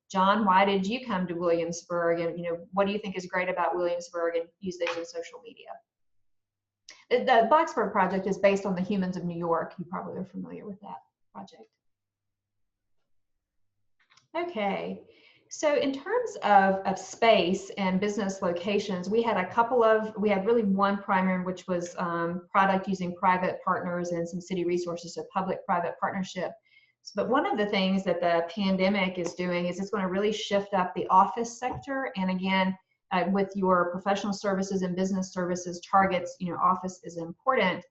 John, why did you come to Williamsburg? And, what do you think is great about Williamsburg, and use those in social media. The Blacksburg project is based on the Humans of New York. You probably are familiar with that project. Okay. So in terms of space and business locations, we had really one primary, which was product using private partners and some city resources, so public-private partnership. But one of the things that the pandemic is doing is it's going to really shift up the office sector. And again, with your professional services and business services targets, office is important.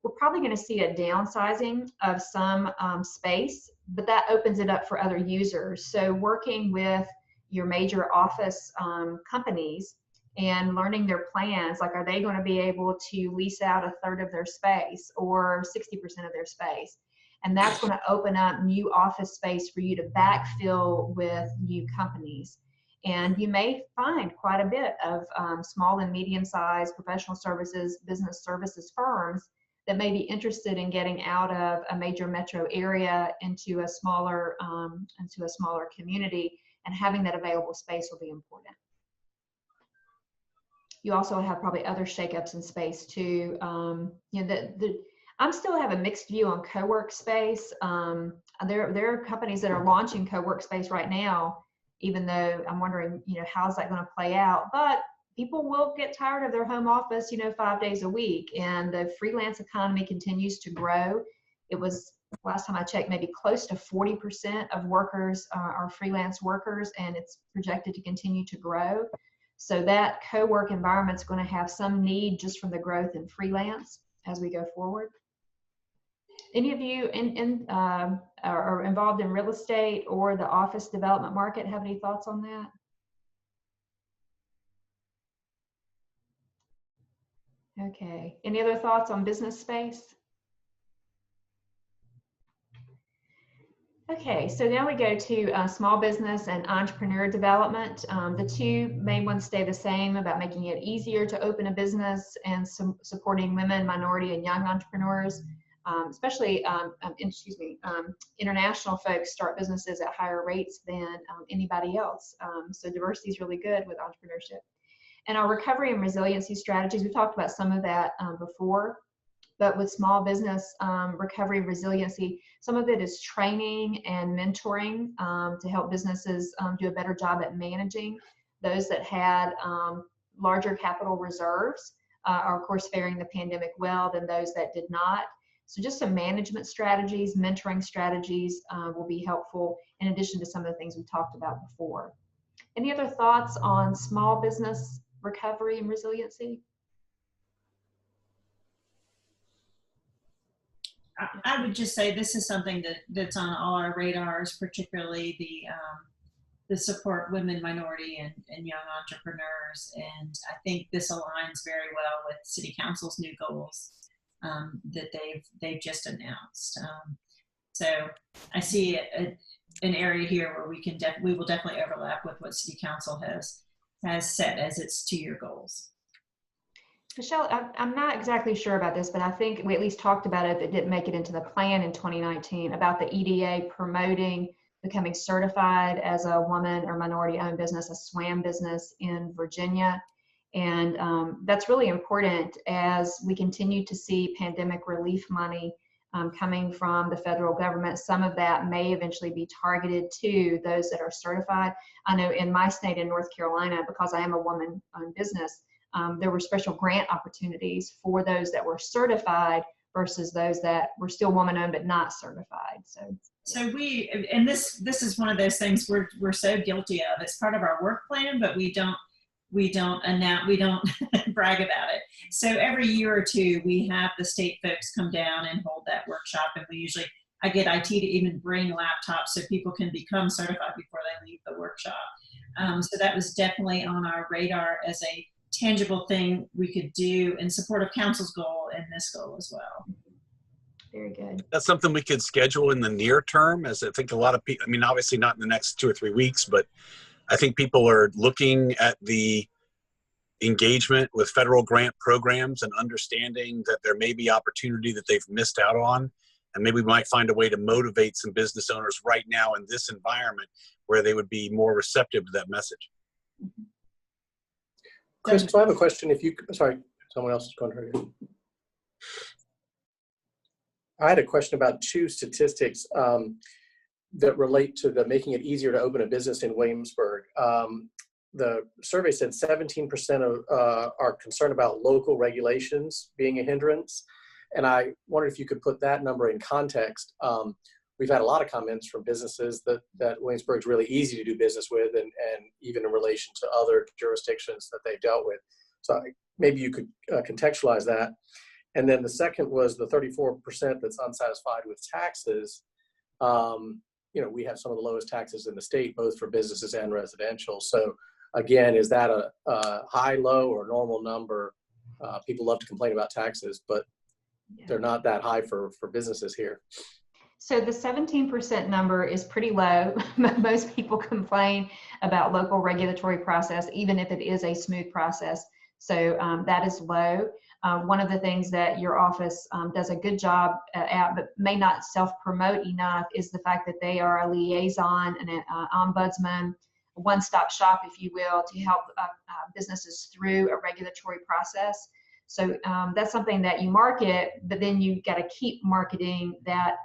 We're probably going to see a downsizing of some space, but that opens it up for other users. So working with your major office companies and learning their plans, like are they going to be able to lease out 1/3 of their space or 60% of their space? And that's going to open up new office space for you to backfill with new companies. And you may find quite a bit of small and medium-sized professional services, business services firms that may be interested in getting out of a major metro area into a smaller community, and having that available space will be important. You also have probably other shakeups in space too. I still have a mixed view on co-work space. There are companies that are launching co-work space right now, even though I'm wondering, how's that going to play out? But people will get tired of their home office, 5 days a week, and the freelance economy continues to grow. It was, last time I checked, maybe close to 40% of workers are freelance workers, and it's projected to continue to grow. So that co-work environment is going to have some need just from the growth in freelance as we go forward. Any of you are involved in real estate or the office development market have any thoughts on that? Okay. Any other thoughts on business space? Okay, so now we go to small business and entrepreneur development. The two main ones stay the same, about making it easier to open a business and supporting women, minority, and young entrepreneurs. Especially, international folks start businesses at higher rates than anybody else. So diversity is really good with entrepreneurship. And our recovery and resiliency strategies, we've talked about some of that before, but with small business recovery and resiliency, some of it is training and mentoring to help businesses do a better job at managing. Those that had larger capital reserves are, of course, faring the pandemic well than those that did not. So just some management strategies, mentoring strategies will be helpful in addition to some of the things we talked about before. Any other thoughts on small business recovery and resiliency? I would just say this is something that's on all our radars, particularly the support women, minority, and young entrepreneurs. And I think this aligns very well with City Council's new goals that they've just announced. So I see an area here where we will definitely overlap with what City Council has set as its 2-year goals. Michelle, I'm not exactly sure about this, but I think we at least talked about it. That didn't make it into the plan in 2019 about the EDA promoting becoming certified as a woman or minority-owned business, a SWAM business in Virginia. And that's really important as we continue to see pandemic relief money coming from the federal government. Some of that may eventually be targeted to those that are certified. I know in my state in North Carolina, because I am a woman-owned business, there were special grant opportunities for those that were certified versus those that were still woman-owned but not certified. So this is one of those things we're so guilty of. It's part of our work plan, but we don't brag about it. So every year or two, we have the state folks come down and hold that workshop, and I get IT to even bring laptops so people can become certified before they leave the workshop. So that was definitely on our radar as a tangible thing we could do in support of council's goal and this goal as well. Very good. That's something we could schedule in the near term, as I think a lot of people, I mean, obviously not in the next 2 or 3 weeks, but I think people are looking at the engagement with federal grant programs and understanding that there may be opportunity that they've missed out on. And maybe we might find a way to motivate some business owners right now in this environment where they would be more receptive to that message. Chris, so I have a question. Sorry, someone else is going to hurt you. I had a question about 2 statistics that relate to making it easier to open a business in Williamsburg. The survey said 17% are concerned about local regulations being a hindrance. And I wondered if you could put that number in context. We've had a lot of comments from businesses that Williamsburg is really easy to do business with, and even in relation to other jurisdictions that they've dealt with. So maybe you could contextualize that. And then the second was the 34% that's unsatisfied with taxes. We have some of the lowest taxes in the state, both for businesses and residential. So again, is that a high, low, or normal number? People love to complain about taxes, but they're not that high for businesses here. So the 17% number is pretty low. Most people complain about local regulatory process, even if it is a smooth process. So that is low. One of the things that your office does a good job at, but may not self-promote enough, is the fact that they are a liaison and an ombudsman, a one-stop shop, if you will, to help businesses through a regulatory process. So that's something that you market, but then you got to keep marketing that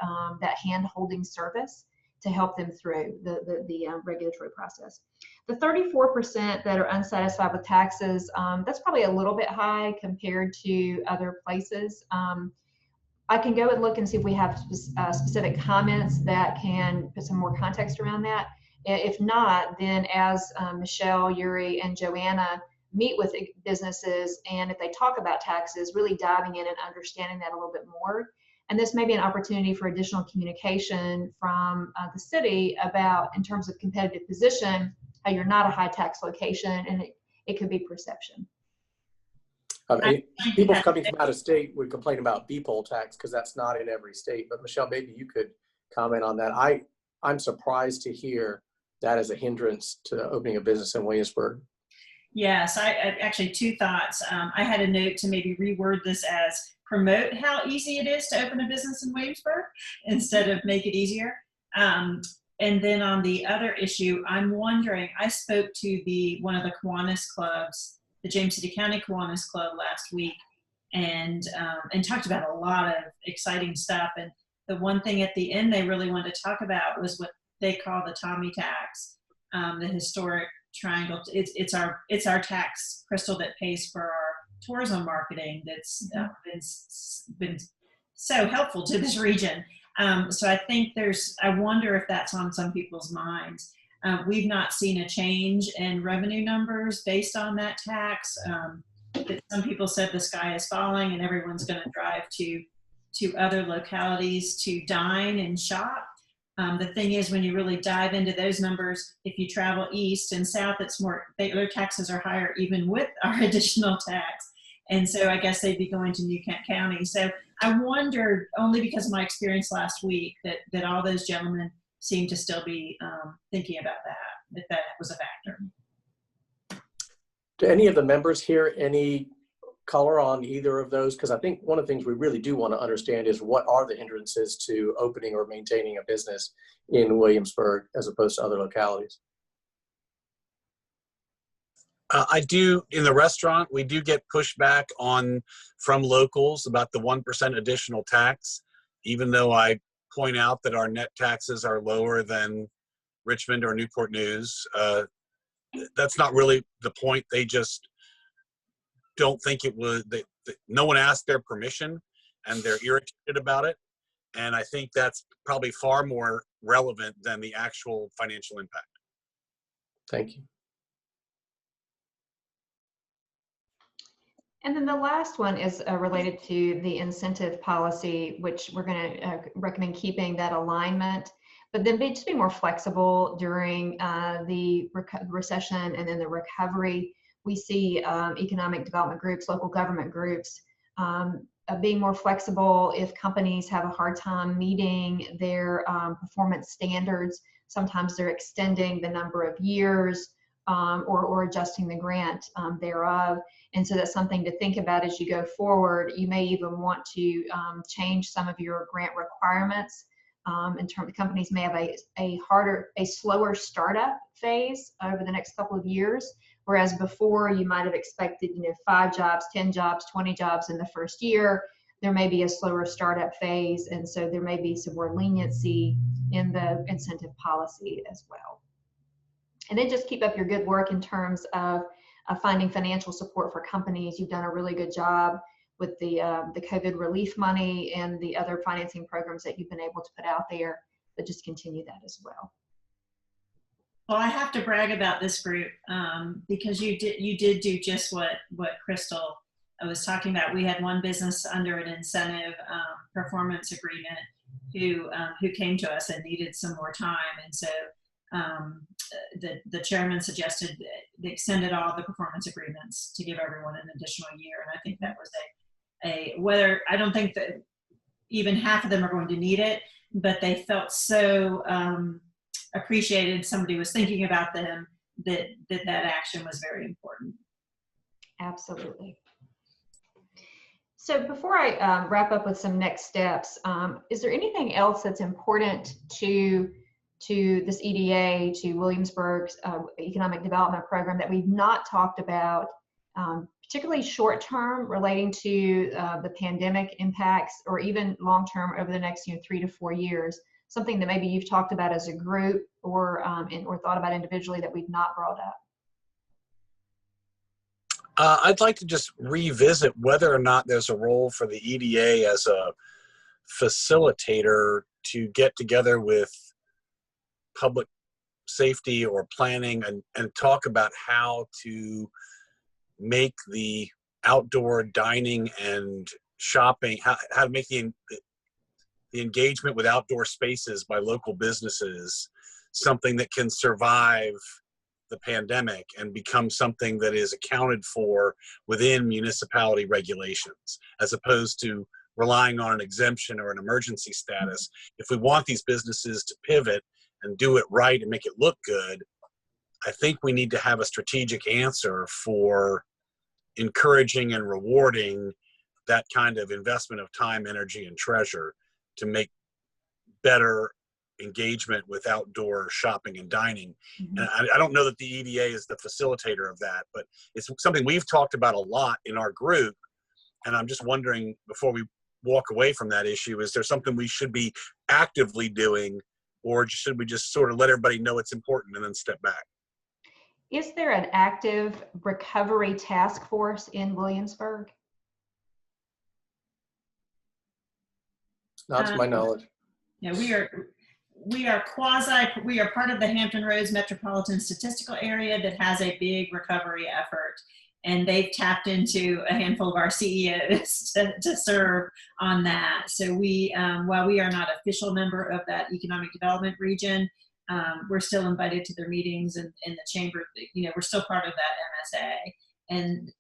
hand-holding service to help them through the regulatory process. The 34% that are unsatisfied with taxes, that's probably a little bit high compared to other places. I can go and look and see if we have specific comments that can put some more context around that. If not, then as Michelle, Yuri, and Joanna meet with businesses, and if they talk about taxes, really diving in and understanding that a little bit more. And this may be an opportunity for additional communication from the city about, in terms of competitive position, how you're not a high tax location, and it could be perception. People coming from out of state would complain about B-poll tax because that's not in every state. But Michelle, maybe you could comment on that. I'm surprised to hear that as a hindrance to opening a business in Williamsburg. Yes, I actually 2 thoughts. I had a note to maybe reword this as promote how easy it is to open a business in Williamsburg instead of make it easier. And then on the other issue, I'm wondering, I spoke to one of the Kiwanis clubs, the James City County Kiwanis Club last week, and talked about a lot of exciting stuff. And the one thing at the end they really wanted to talk about was what they call the Tommy tax, the historic triangle. It's our tax, Crystal, that pays for our tourism marketing that's been so helpful to this region. So I think I wonder if that's on some people's minds. We've not seen a change in revenue numbers based on that tax. Some people said the sky is falling and everyone's going to drive to other localities to dine and shop. The thing is, when you really dive into those numbers, if you travel east and south, their taxes are higher even with our additional tax. And so I guess they'd be going to New Kent County. So I wondered, only because of my experience last week, that all those gentlemen seem to still be thinking about that, if that was a factor. Do any of the members here any color on either of those? Because I think one of the things we really do want to understand is what are the hindrances to opening or maintaining a business in Williamsburg as opposed to other localities? I do, in the restaurant, we do get pushback from locals about the 1% additional tax, even though I point out that our net taxes are lower than Richmond or Newport News. That's not really the point. They just don't think it was, no one asked their permission and they're irritated about it. And I think that's probably far more relevant than the actual financial impact. Thank you. And then the last one is related to the incentive policy, which we're going to recommend keeping that alignment, but then just be more flexible during the recession and then the recovery. We see economic development groups, local government groups being more flexible if companies have a hard time meeting their performance standards. Sometimes they're extending the number of years or adjusting the grant thereof. And so that's something to think about as you go forward. You may even want to change some of your grant requirements. In terms of companies may have a slower startup phase over the next couple of years, whereas before you might have expected 5 jobs, 10 jobs, 20 jobs in the first year. There may be a slower startup phase, and so there may be some more leniency in the incentive policy as well. And then just keep up your good work in terms of finding financial support for companies. You've done a really good job with the COVID relief money and the other financing programs that you've been able to put out there, but just continue that as well. Well, I have to brag about this group because you did do just what Crystal was talking about. We had one business under an incentive performance agreement who came to us and needed some more time, and so the chairman suggested they extended all the performance agreements to give everyone an additional year, and I think that was whether I don't think that even half of them are going to need it, but they felt so appreciated somebody was thinking about them that action was very important. Absolutely. So before I wrap up with some next steps, is there anything else that's important to this EDA, to Williamsburg's economic development program that we've not talked about, particularly short term relating to the pandemic impacts, or even long term over the next 3 to 4 years? Something that maybe you've talked about as a group or thought about individually that we've not brought up? I'd like to just revisit whether or not there's a role for the EDA as a facilitator to get together with public safety or planning and talk about how to make the outdoor dining and shopping, how to make the engagement with outdoor spaces by local businesses something that can survive the pandemic and become something that is accounted for within municipality regulations, as opposed to relying on an exemption or an emergency status. If we want these businesses to pivot and do it right and make it look good, I think we need to have a strategic answer for encouraging and rewarding that kind of investment of time, energy, and treasure to make better engagement with outdoor shopping and dining. Mm-hmm. And I don't know that the EDA is the facilitator of that, but it's something we've talked about a lot in our group. And I'm just wondering, before we walk away from that issue, is there something we should be actively doing, or should we just sort of let everybody know it's important and then step back? Is there an active recovery task force in Williamsburg? Not to my knowledge. Yeah, we are part of the Hampton Roads Metropolitan Statistical Area that has a big recovery effort. And they've tapped into a handful of our CEOs to serve on that. So we, while we are not official member of that economic development region, we're still invited to their meetings in the chamber. You know, we're still part of that MSA. And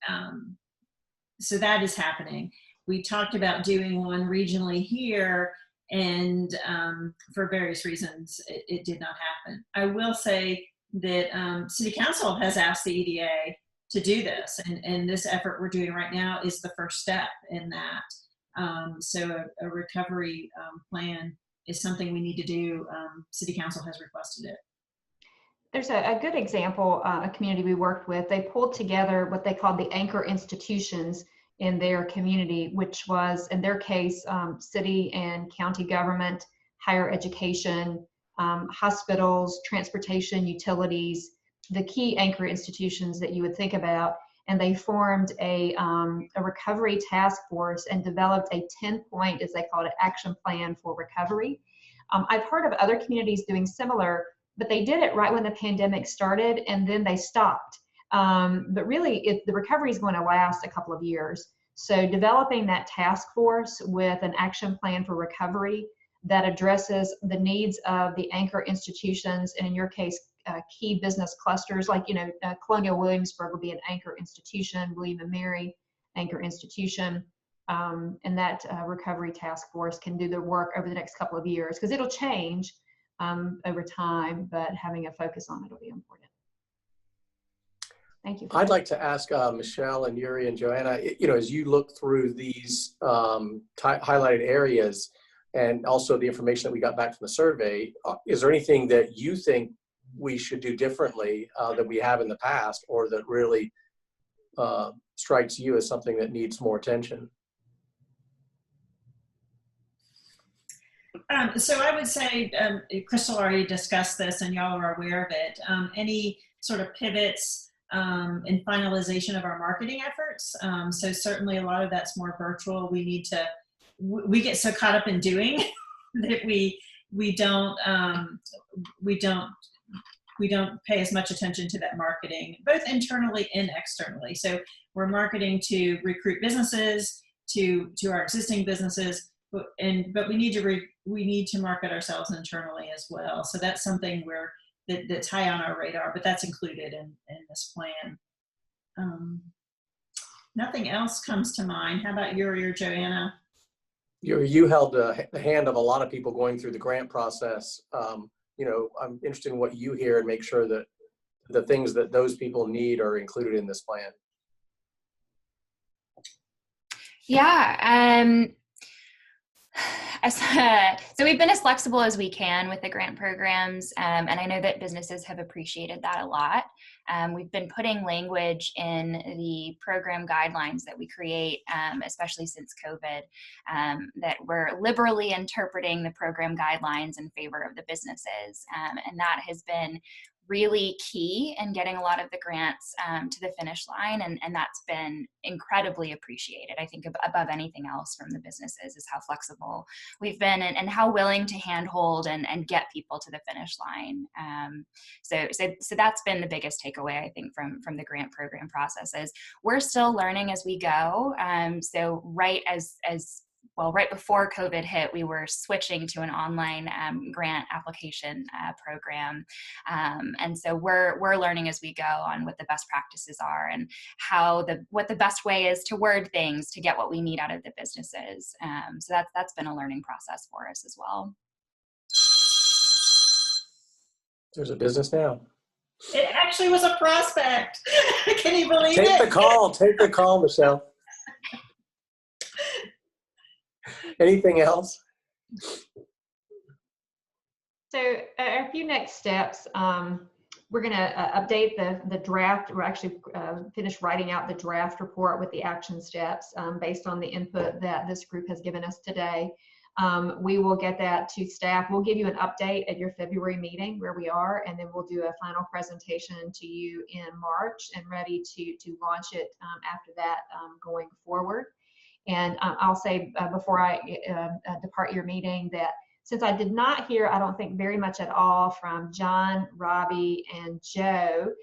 so that is happening. We talked about doing one regionally here, and for various reasons, it did not happen. I will say that City Council has asked the EDA to do this, and this effort we're doing right now is the first step in that. So a recovery plan is something we need to do. City Council has requested it. There's a good example, a community we worked with. They pulled together what they called the anchor institutions in their community, which was, in their case, city and county government, higher education, hospitals, transportation, utilities, the key anchor institutions that you would think about. And they formed a recovery task force and developed a 10-point, as they called it, action plan for recovery. I've heard of other communities doing similar, but they did it right when the pandemic started, and then they stopped. But really, the recovery is going to last a couple of years. So developing that task force with an action plan for recovery that addresses the needs of the anchor institutions, and in your case, key business clusters, like, you know, Colonial Williamsburg will be an anchor institution, William and Mary, anchor institution, and that recovery task force can do the work over the next couple of years, because it'll change over time, but having a focus on it will be important. Thank you. I'd like to ask Michelle and Yuri and Joanna, you know, as you look through these highlighted areas and also the information that we got back from the survey, is there anything that you think we should do differently that we have in the past, or that really strikes you as something that needs more attention? So I would say, Crystal already discussed this and y'all are aware of it. Any sort of pivots and finalization of our marketing efforts. So certainly a lot of that's more virtual. We get so caught up in doing that we don't pay as much attention to that marketing, both internally and externally. So we're marketing to recruit businesses, to our existing businesses, but we need to market ourselves internally as well. So that's something that's high on our radar, but that's included in this plan. Nothing else comes to mind. How about Yuri or Joanna? You held the hand of a lot of people going through the grant process. You know, I'm interested in what you hear and make sure that the things that those people need are included in this plan. Yeah. So we've been as flexible as we can with the grant programs, and I know that businesses have appreciated that a lot. We've been putting language in the program guidelines that we create, especially since COVID, that we're liberally interpreting the program guidelines in favor of the businesses, and that has been really key in getting a lot of the grants to the finish line, and that's been incredibly appreciated. I think above anything else from the businesses is how flexible we've been and how willing to handhold and get people to the finish line. So that's been the biggest takeaway, I think, from the grant program processes. We're still learning as we go. So right before COVID hit, we were switching to an online grant application program. And so we're learning as we go on what the best practices are and what the best way is to word things to get what we need out of the businesses. So that's been a learning process for us as well. There's a business now. It actually was a prospect. Can you believe it? Take the call, Michelle. Anything else? So a few next steps. We're going to update the draft. We're actually finished writing out the draft report with the action steps based on the input that this group has given us today. We will get that to staff. We'll give you an update at your February meeting where we are, and then we'll do a final presentation to you in March and ready to launch it after that going forward. And I'll say before I depart your meeting that since I did not hear, I don't think very much at all from John, Robbie, and Joe,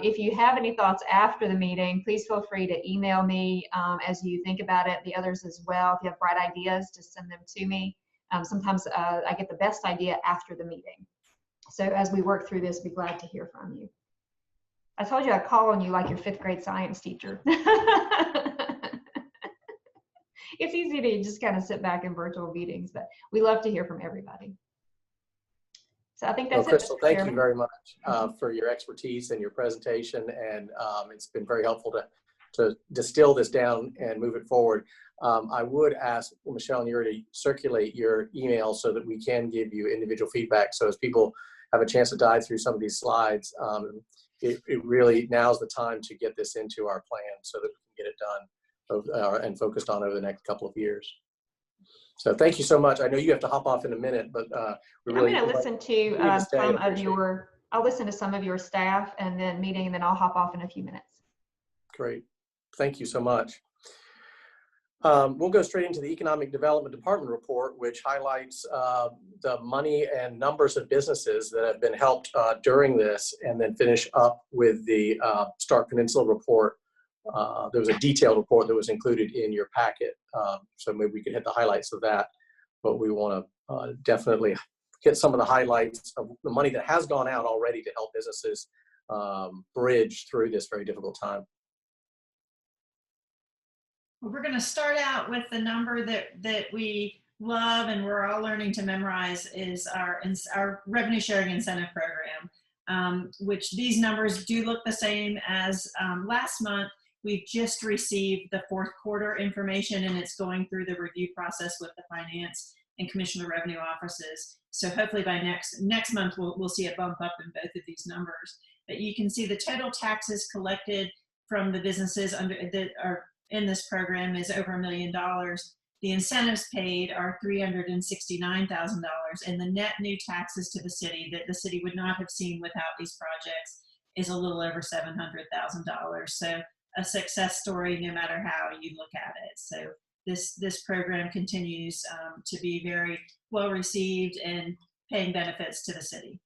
if you have any thoughts after the meeting, please feel free to email me as you think about it, the others as well. If you have bright ideas, just send them to me. Sometimes I get the best idea after the meeting. So as we work through this, be glad to hear from you. I told you I'd call on you like your 5th grade science teacher. It's easy to just kind of sit back in virtual meetings, but we love to hear from everybody. So I think that's it. Crystal, thank you very much for your expertise and your presentation, and it's been very helpful to distill this down and move it forward. I would ask Michelle and Yuri to circulate your email so that we can give you individual feedback. So as people have a chance to dive through some of these slides, it really now's the time to get this into our plan so that we can get it done and focused on over the next couple of years. So thank you so much. I know you have to hop off in a minute, but we really— I'm going to listen to some of your— I'll listen to some of your staff and then meeting, and then I'll hop off in a few minutes. Great. Thank you so much. We'll go straight into the Economic Development Department report, which highlights the money and numbers of businesses that have been helped during this, and then finish up with the Stark Peninsula report. There was a detailed report that was included in your packet, so maybe we could hit the highlights of that, but we want to definitely get some of the highlights of the money that has gone out already to help businesses bridge through this very difficult time. Well, we're going to start out with the number that we love and we're all learning to memorize is our revenue sharing incentive program, which these numbers do look the same as last month. We've just received the 4th quarter information, and it's going through the review process with the finance and commissioner revenue offices. So hopefully by next month, we'll see a bump up in both of these numbers. But you can see the total taxes collected from the businesses that are in this program is over $1 million. The incentives paid are $369,000, and the net new taxes to the city that the city would not have seen without these projects is a little over $700,000. So a success story no matter how you look at it. So this program continues to be very well received and paying benefits to the city.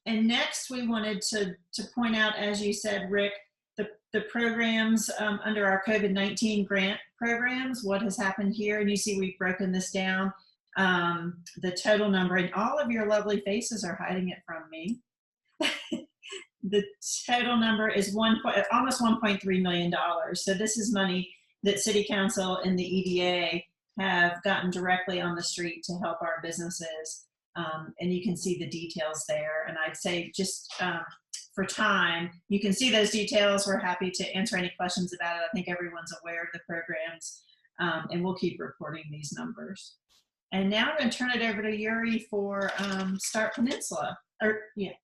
And next we wanted to point out, as you said, Rick, the programs under our COVID-19 grant programs, what has happened here. And you see we've broken this down, the total number, and all of your lovely faces are hiding it from me. The total number is almost $1.3 million. So this is money that City Council and the EDA have gotten directly on the street to help our businesses. And you can see the details there. And I'd say just for time, you can see those details. We're happy to answer any questions about it. I think everyone's aware of the programs, and we'll keep reporting these numbers. And now I'm going to turn it over to Yuri for Stark Peninsula.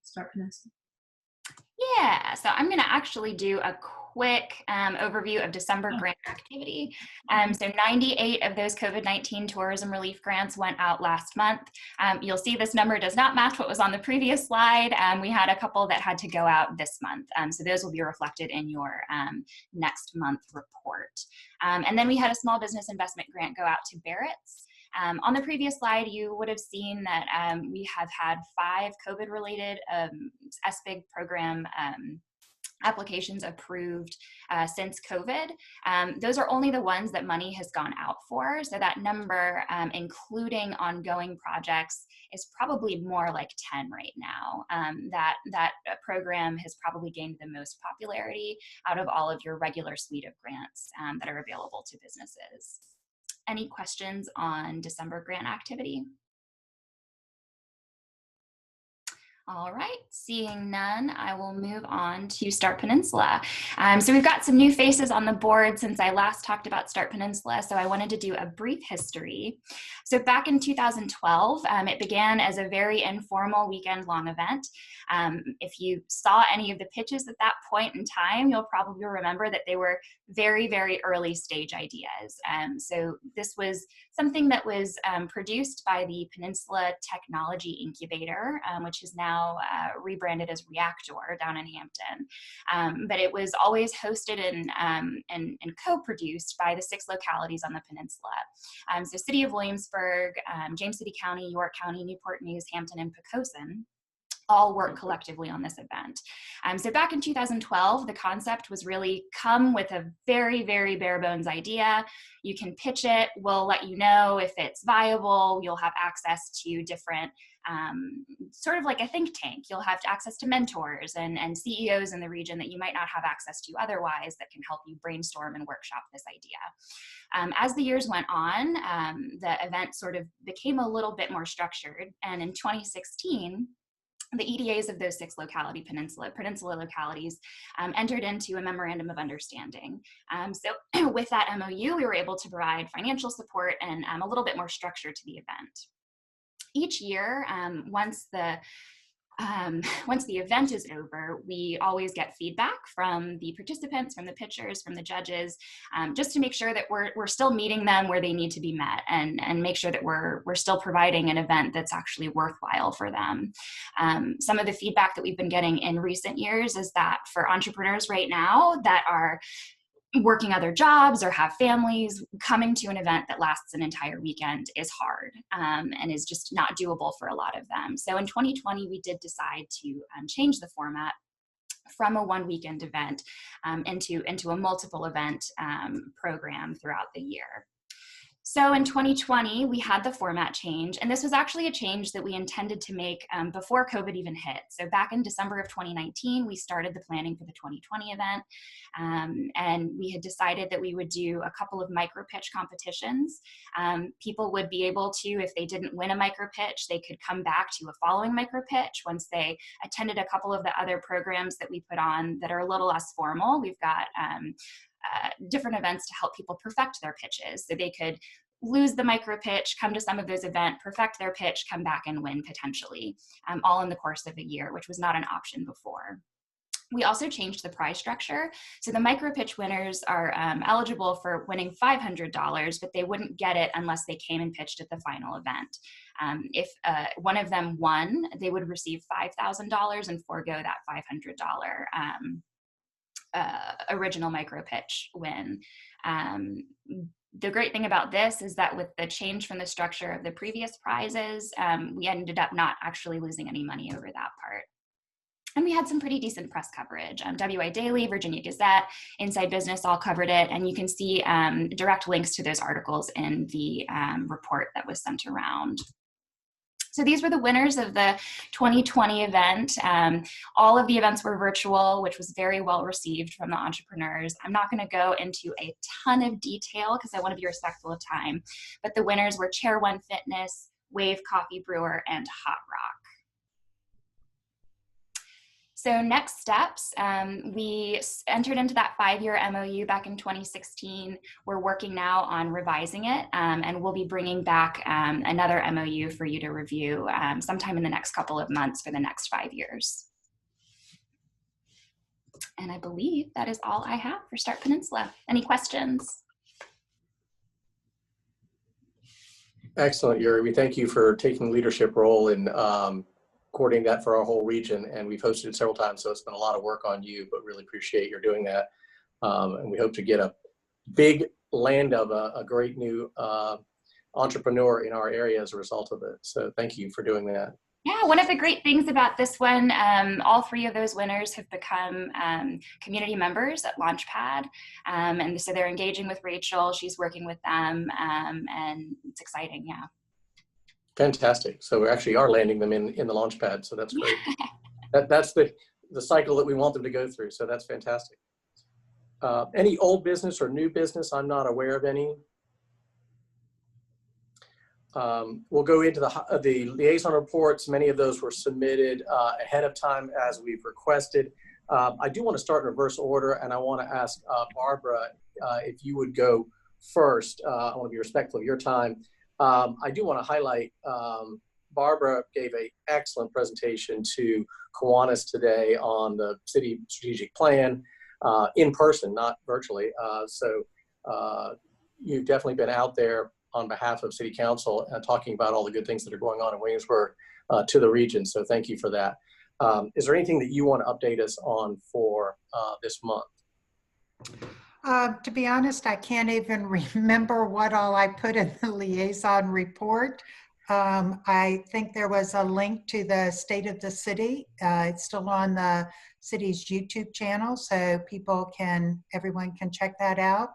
Stark Peninsula. Yeah, so I'm going to actually do a quick overview of December grant activity. So 98 of those COVID-19 tourism relief grants went out last month. You'll see this number does not match what was on the previous slide. We had a couple that had to go out this month. So those will be reflected in your next month report. And then we had a small business investment grant go out to Barrett's. On the previous slide, you would have seen that we have had 5 COVID-related SBIG program applications approved since COVID. Those are only the ones that money has gone out for. So that number, including ongoing projects, is probably more like 10 right now. That program has probably gained the most popularity out of all of your regular suite of grants that are available to businesses. Any questions on December grant activity? All right, seeing none, I will move on to Stark Peninsula. So we've got some new faces on the board since I last talked about Stark Peninsula, so I wanted to do a brief history. So back in 2012, it began as a very informal weekend-long event. If you saw any of the pitches at that point in time, you'll probably remember that they were very, very early stage ideas. So this was something that was produced by the Peninsula Technology Incubator, which is now now rebranded as Reactor down in Hampton. But it was always hosted and co-produced by the 6 localities on the peninsula. So City of Williamsburg, James City County, York County, Newport News, Hampton, and Poquoson all work collectively on this event. So back in 2012, the concept was really come with a very, very bare bones idea. You can pitch it. We'll let you know if it's viable. You'll have access to different, sort of like a think tank. You'll have access to mentors and CEOs in the region that you might not have access to otherwise that can help you brainstorm and workshop this idea. As the years went on, the event sort of became a little bit more structured. And in 2016, the EDAs of those 6 peninsula localities entered into a memorandum of understanding. So with that MOU, we were able to provide financial support and a little bit more structure to the event. Each year, once the event is over, we always get feedback from the participants, from the pitchers, from the judges, just to make sure that we're still meeting them where they need to be met, and make sure that we're still providing an event that's actually worthwhile for them. Some of the feedback that we've been getting in recent years is that for entrepreneurs right now that are working other jobs or have families, coming to an event that lasts an entire weekend is hard and is just not doable for a lot of them. So in 2020, we did decide to change the format from a 1 weekend event into a multiple event program throughout the year. So in 2020, we had the format change, and this was actually a change that we intended to make before COVID even hit. So back in December of 2019, we started the planning for the 2020 event, and we had decided that we would do a couple of micro pitch competitions. People would be able to, if they didn't win a micro pitch, they could come back to a following micro pitch once they attended a couple of the other programs that we put on that are a little less formal. We've got different events to help people perfect their pitches. So they could lose the micro pitch, come to some of those events, perfect their pitch, come back and win potentially, all in the course of a year, which was not an option before. We also changed the prize structure. So the micro pitch winners are eligible for winning $500, but they wouldn't get it unless they came and pitched at the final event. If one of them won, they would receive $5,000 and forego that $500 original micro pitch win. The great thing about this is that with the change from the structure of the previous prizes, we ended up not actually losing any money over that part. And we had some pretty decent press coverage. WA Daily, Virginia Gazette, Inside Business all covered it. And you can see direct links to those articles in the report that was sent around. So these were the winners of the 2020 event. All of the events were virtual, which was very well received from the entrepreneurs. I'm not going to go into a ton of detail because I want to be respectful of time, but the winners were Chair One Fitness, Wave Coffee Brewer, and Hot Rock. So next steps, we entered into that 5-year MOU back in 2016. We're working now on revising it, and we'll be bringing back another MOU for you to review sometime in the next couple of months for the next 5 years. And I believe that is all I have for Start Peninsula. Any questions? Excellent, Yuri. We thank you for taking leadership role in coordinating that for our whole region, and we've hosted it several times, so it's been a lot of work on you, but really appreciate your doing that. And we hope to get a big land of a great new entrepreneur in our area as a result of it. So thank you for doing that. Yeah, one of the great things about this one, all 3 of those winners have become community members at Launchpad. And so they're engaging with Rachel, she's working with them, and it's exciting, yeah. Fantastic. So we actually are landing them in the Launchpad, so that's great. That's the cycle that we want them to go through, so that's fantastic. Any old business or new business? I'm not aware of any. We'll go into the liaison reports. Many of those were submitted ahead of time as we've requested. I do want to start in reverse order, and I want to ask Barbara if you would go first. I want to be respectful of your time. I do want to highlight, Barbara gave an excellent presentation to Kiwanis today on the city strategic plan in person, not virtually. So you've definitely been out there on behalf of City Council talking about all the good things that are going on in Williamsburg to the region. So thank you for that. Is there anything that you want to update us on for this month? To be honest, I can't even remember what all I put in the liaison report. I think there was a link to the State of the City. It's still on the city's YouTube channel, so everyone can check that out.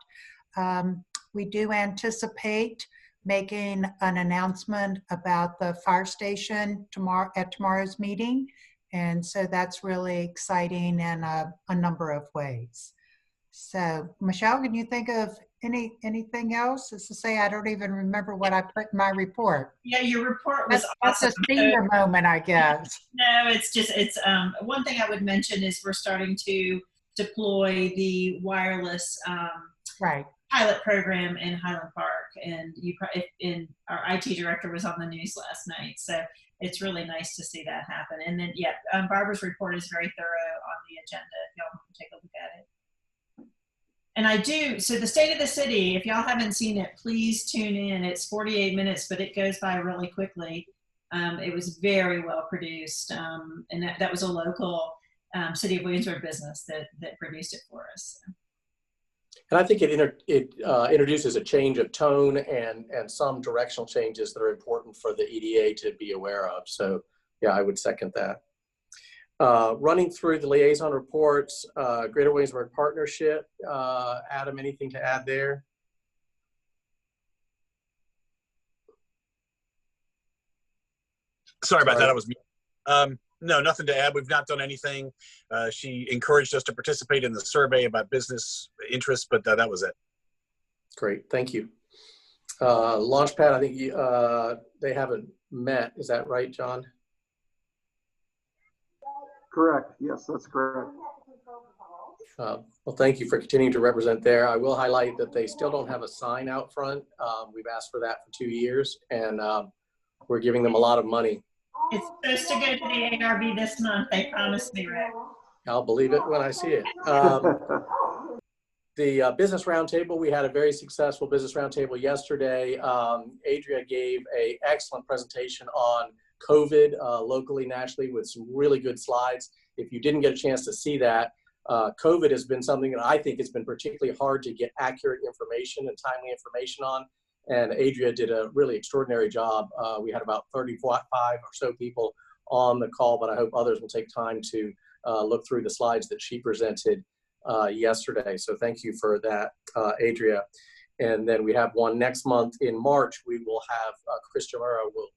We do anticipate making an announcement about the fire station at tomorrow's meeting. And so that's really exciting in a number of ways. So, Michelle, can you think of anything else? As to say, I don't even remember what I put in my report. Yeah, your report was That's awesome. a senior moment, I guess. No, it's one thing I would mention is we're starting to deploy the wireless Right. pilot program in Highland Park, and our IT director was on the news last night, so it's really nice to see that happen. And then, yeah, Barbara's report is very thorough on the agenda if y'all want to take a look at it. And so the State of the City, if y'all haven't seen it, please tune in. It's 48 minutes, but it goes by really quickly. It was very well produced, and that was a local City of Williamsburg business that produced it for us. And I think it introduces a change of tone and some directional changes that are important for the EDA to be aware of. So yeah, I would second that. Running through the liaison reports, Greater Williamsburg Partnership. Adam, anything to add there? Sorry about that, I was mute. No, nothing to add. We've not done anything. She encouraged us to participate in the survey about business interests, but that was it. Great, thank you. Launchpad, I think they haven't met. Is that right, John? Correct. Yes, that's correct. Well, thank you for continuing to represent there. I will highlight that they still don't have a sign out front. We've asked for that for 2 years, and we're giving them a lot of money. It's supposed to go to the ARB this month. They promised me, Rick. I'll believe it when I see it. The business roundtable, we had a very successful business roundtable yesterday. Adria gave an excellent presentation on COVID locally, nationally, with some really good slides. If you didn't get a chance to see that, COVID has been something that I think has been particularly hard to get accurate information and timely information on. And Adria did a really extraordinary job. We had about 35 or so people on the call, but I hope others will take time to look through the slides that she presented yesterday. So thank you for that, Adria. And then we have one next month in March. We will have Chris Jamura will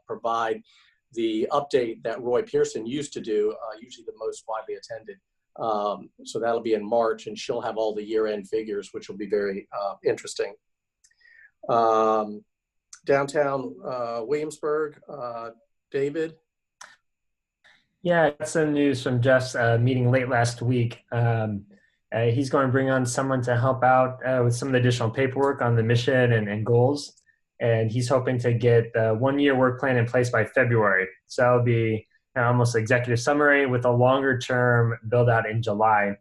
provide the update that Roy Pearson used to do, usually the most widely attended. So that'll be in March, and she'll have all the year-end figures, which will be very interesting. Downtown Williamsburg, David? Yeah, some news from Jeff's meeting late last week. He's going to bring on someone to help out with some of the additional paperwork on the mission and goals. And he's hoping to get the 1-year work plan in place by February. So that'll be almost executive summary with a longer term build out in July.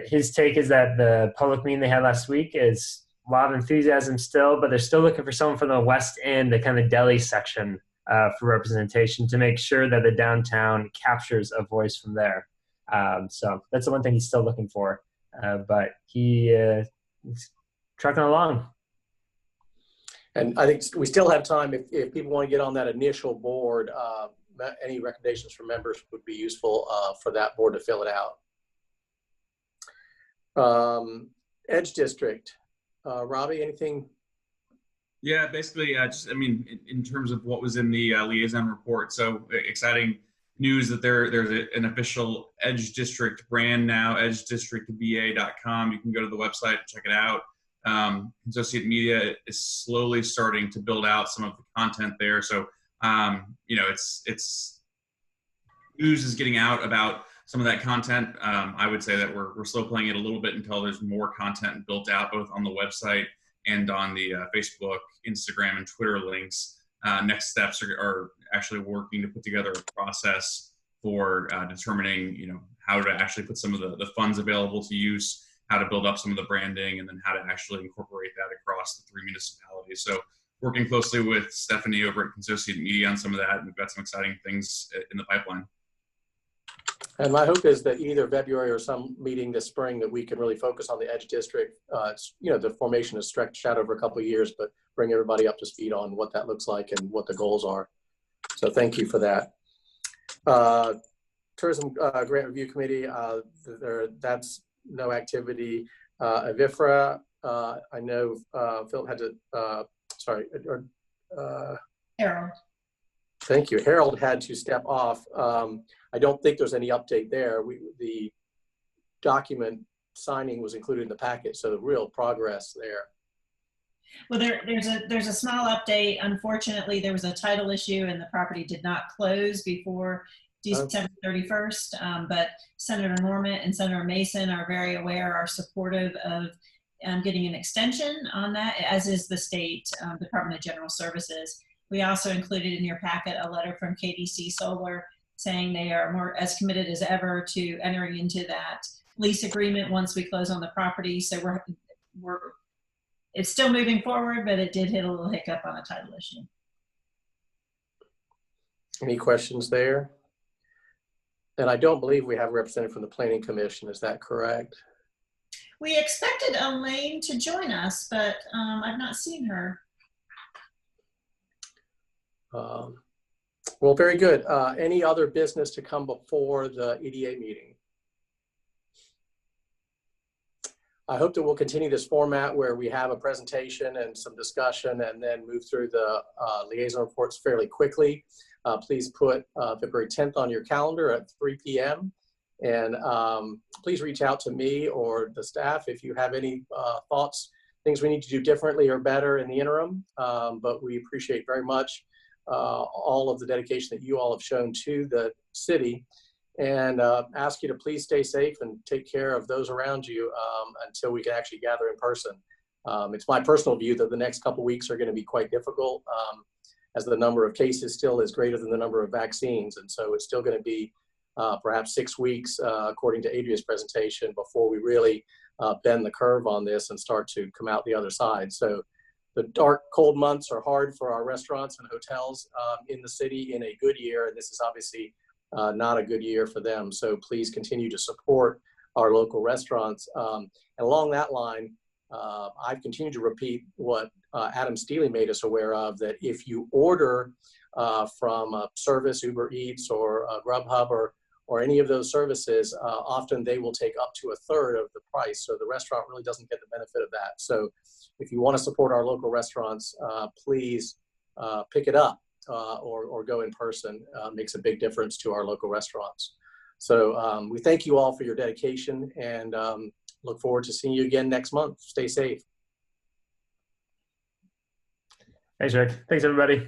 His take is that the public meeting they had last week is a lot of enthusiasm still, but they're still looking for someone from the West End, the kind of deli section for representation to make sure that the downtown captures a voice from there. So that's the one thing he's still looking for, but he's trucking along. And I think we still have time if people want to get on that initial board. Any recommendations from members would be useful for that board to fill it out. Edge District, Robbie, anything? Yeah, basically, in terms of what was in the liaison report, so exciting news that there's an official Edge District brand now, edgedistrictva.com. You can go to the website and check it out. Associate Media is slowly starting to build out some of the content there. So, it's news is getting out about some of that content. I would say that we're slow playing it a little bit until there's more content built out, both on the website and on the Facebook, Instagram, and Twitter links. Next steps are actually working to put together a process for determining, how to actually put some of the funds available to use, how to build up some of the branding, and then how to actually incorporate that across the 3 municipalities. So working closely with Stephanie over at Consociate Media on some of that. We've got some exciting things in the pipeline. And my hope is that either February or some meeting this spring that we can really focus on the Edge District. You know, the formation is stretched out over a couple of years, but bring everybody up to speed on what that looks like and what the goals are. So thank you for that. Tourism Grant Review Committee, that's no activity. EVRIFA, I know Phil had to, Harold. Thank you. Harold had to step off. I don't think there's any update there. The document signing was included in the packet, so real progress there. Well, there's a small update. Unfortunately, there was a title issue and the property did not close before December 31st. But Senator Norman and Senator Mason are very aware, are supportive of getting an extension on that, as is the state Department of General Services. We also included in your packet a letter from KDC Solar saying they are more as committed as ever to entering into that lease agreement once we close on the property. So it's still moving forward, but it did hit a little hiccup on a title issue. Any questions there? And I don't believe we have a representative from the Planning Commission. Is that correct? We expected Elaine to join us, but I've not seen her. Well, very good. Any other business to come before the EDA meeting? I hope that we'll continue this format where we have a presentation and some discussion and then move through the liaison reports fairly quickly. Please put February 10th on your calendar at 3 p.m. And please reach out to me or the staff if you have any thoughts, things we need to do differently or better in the interim. But we appreciate very much all of the dedication that you all have shown to the city, and ask you to please stay safe and take care of those around you until we can actually gather in person. It's my personal view that the next couple weeks are going to be quite difficult as the number of cases still is greater than the number of vaccines. And so it's still going to be perhaps 6 weeks, according to Adria's presentation, before we really bend the curve on this and start to come out the other side. So the dark, cold months are hard for our restaurants and hotels in the city in a good year, and this is obviously not a good year for them. So please continue to support our local restaurants. And along that line, I've continued to repeat what Adam Steely made us aware of, that if you order from a service, Uber Eats or Grubhub or any of those services, often they will take up to 1/3 of the price. So the restaurant really doesn't get the benefit of that. So if you want to support our local restaurants, please pick it up or go in person. Makes a big difference to our local restaurants. So we thank you all for your dedication and look forward to seeing you again next month. Stay safe. Thanks, Rick. Thanks, everybody.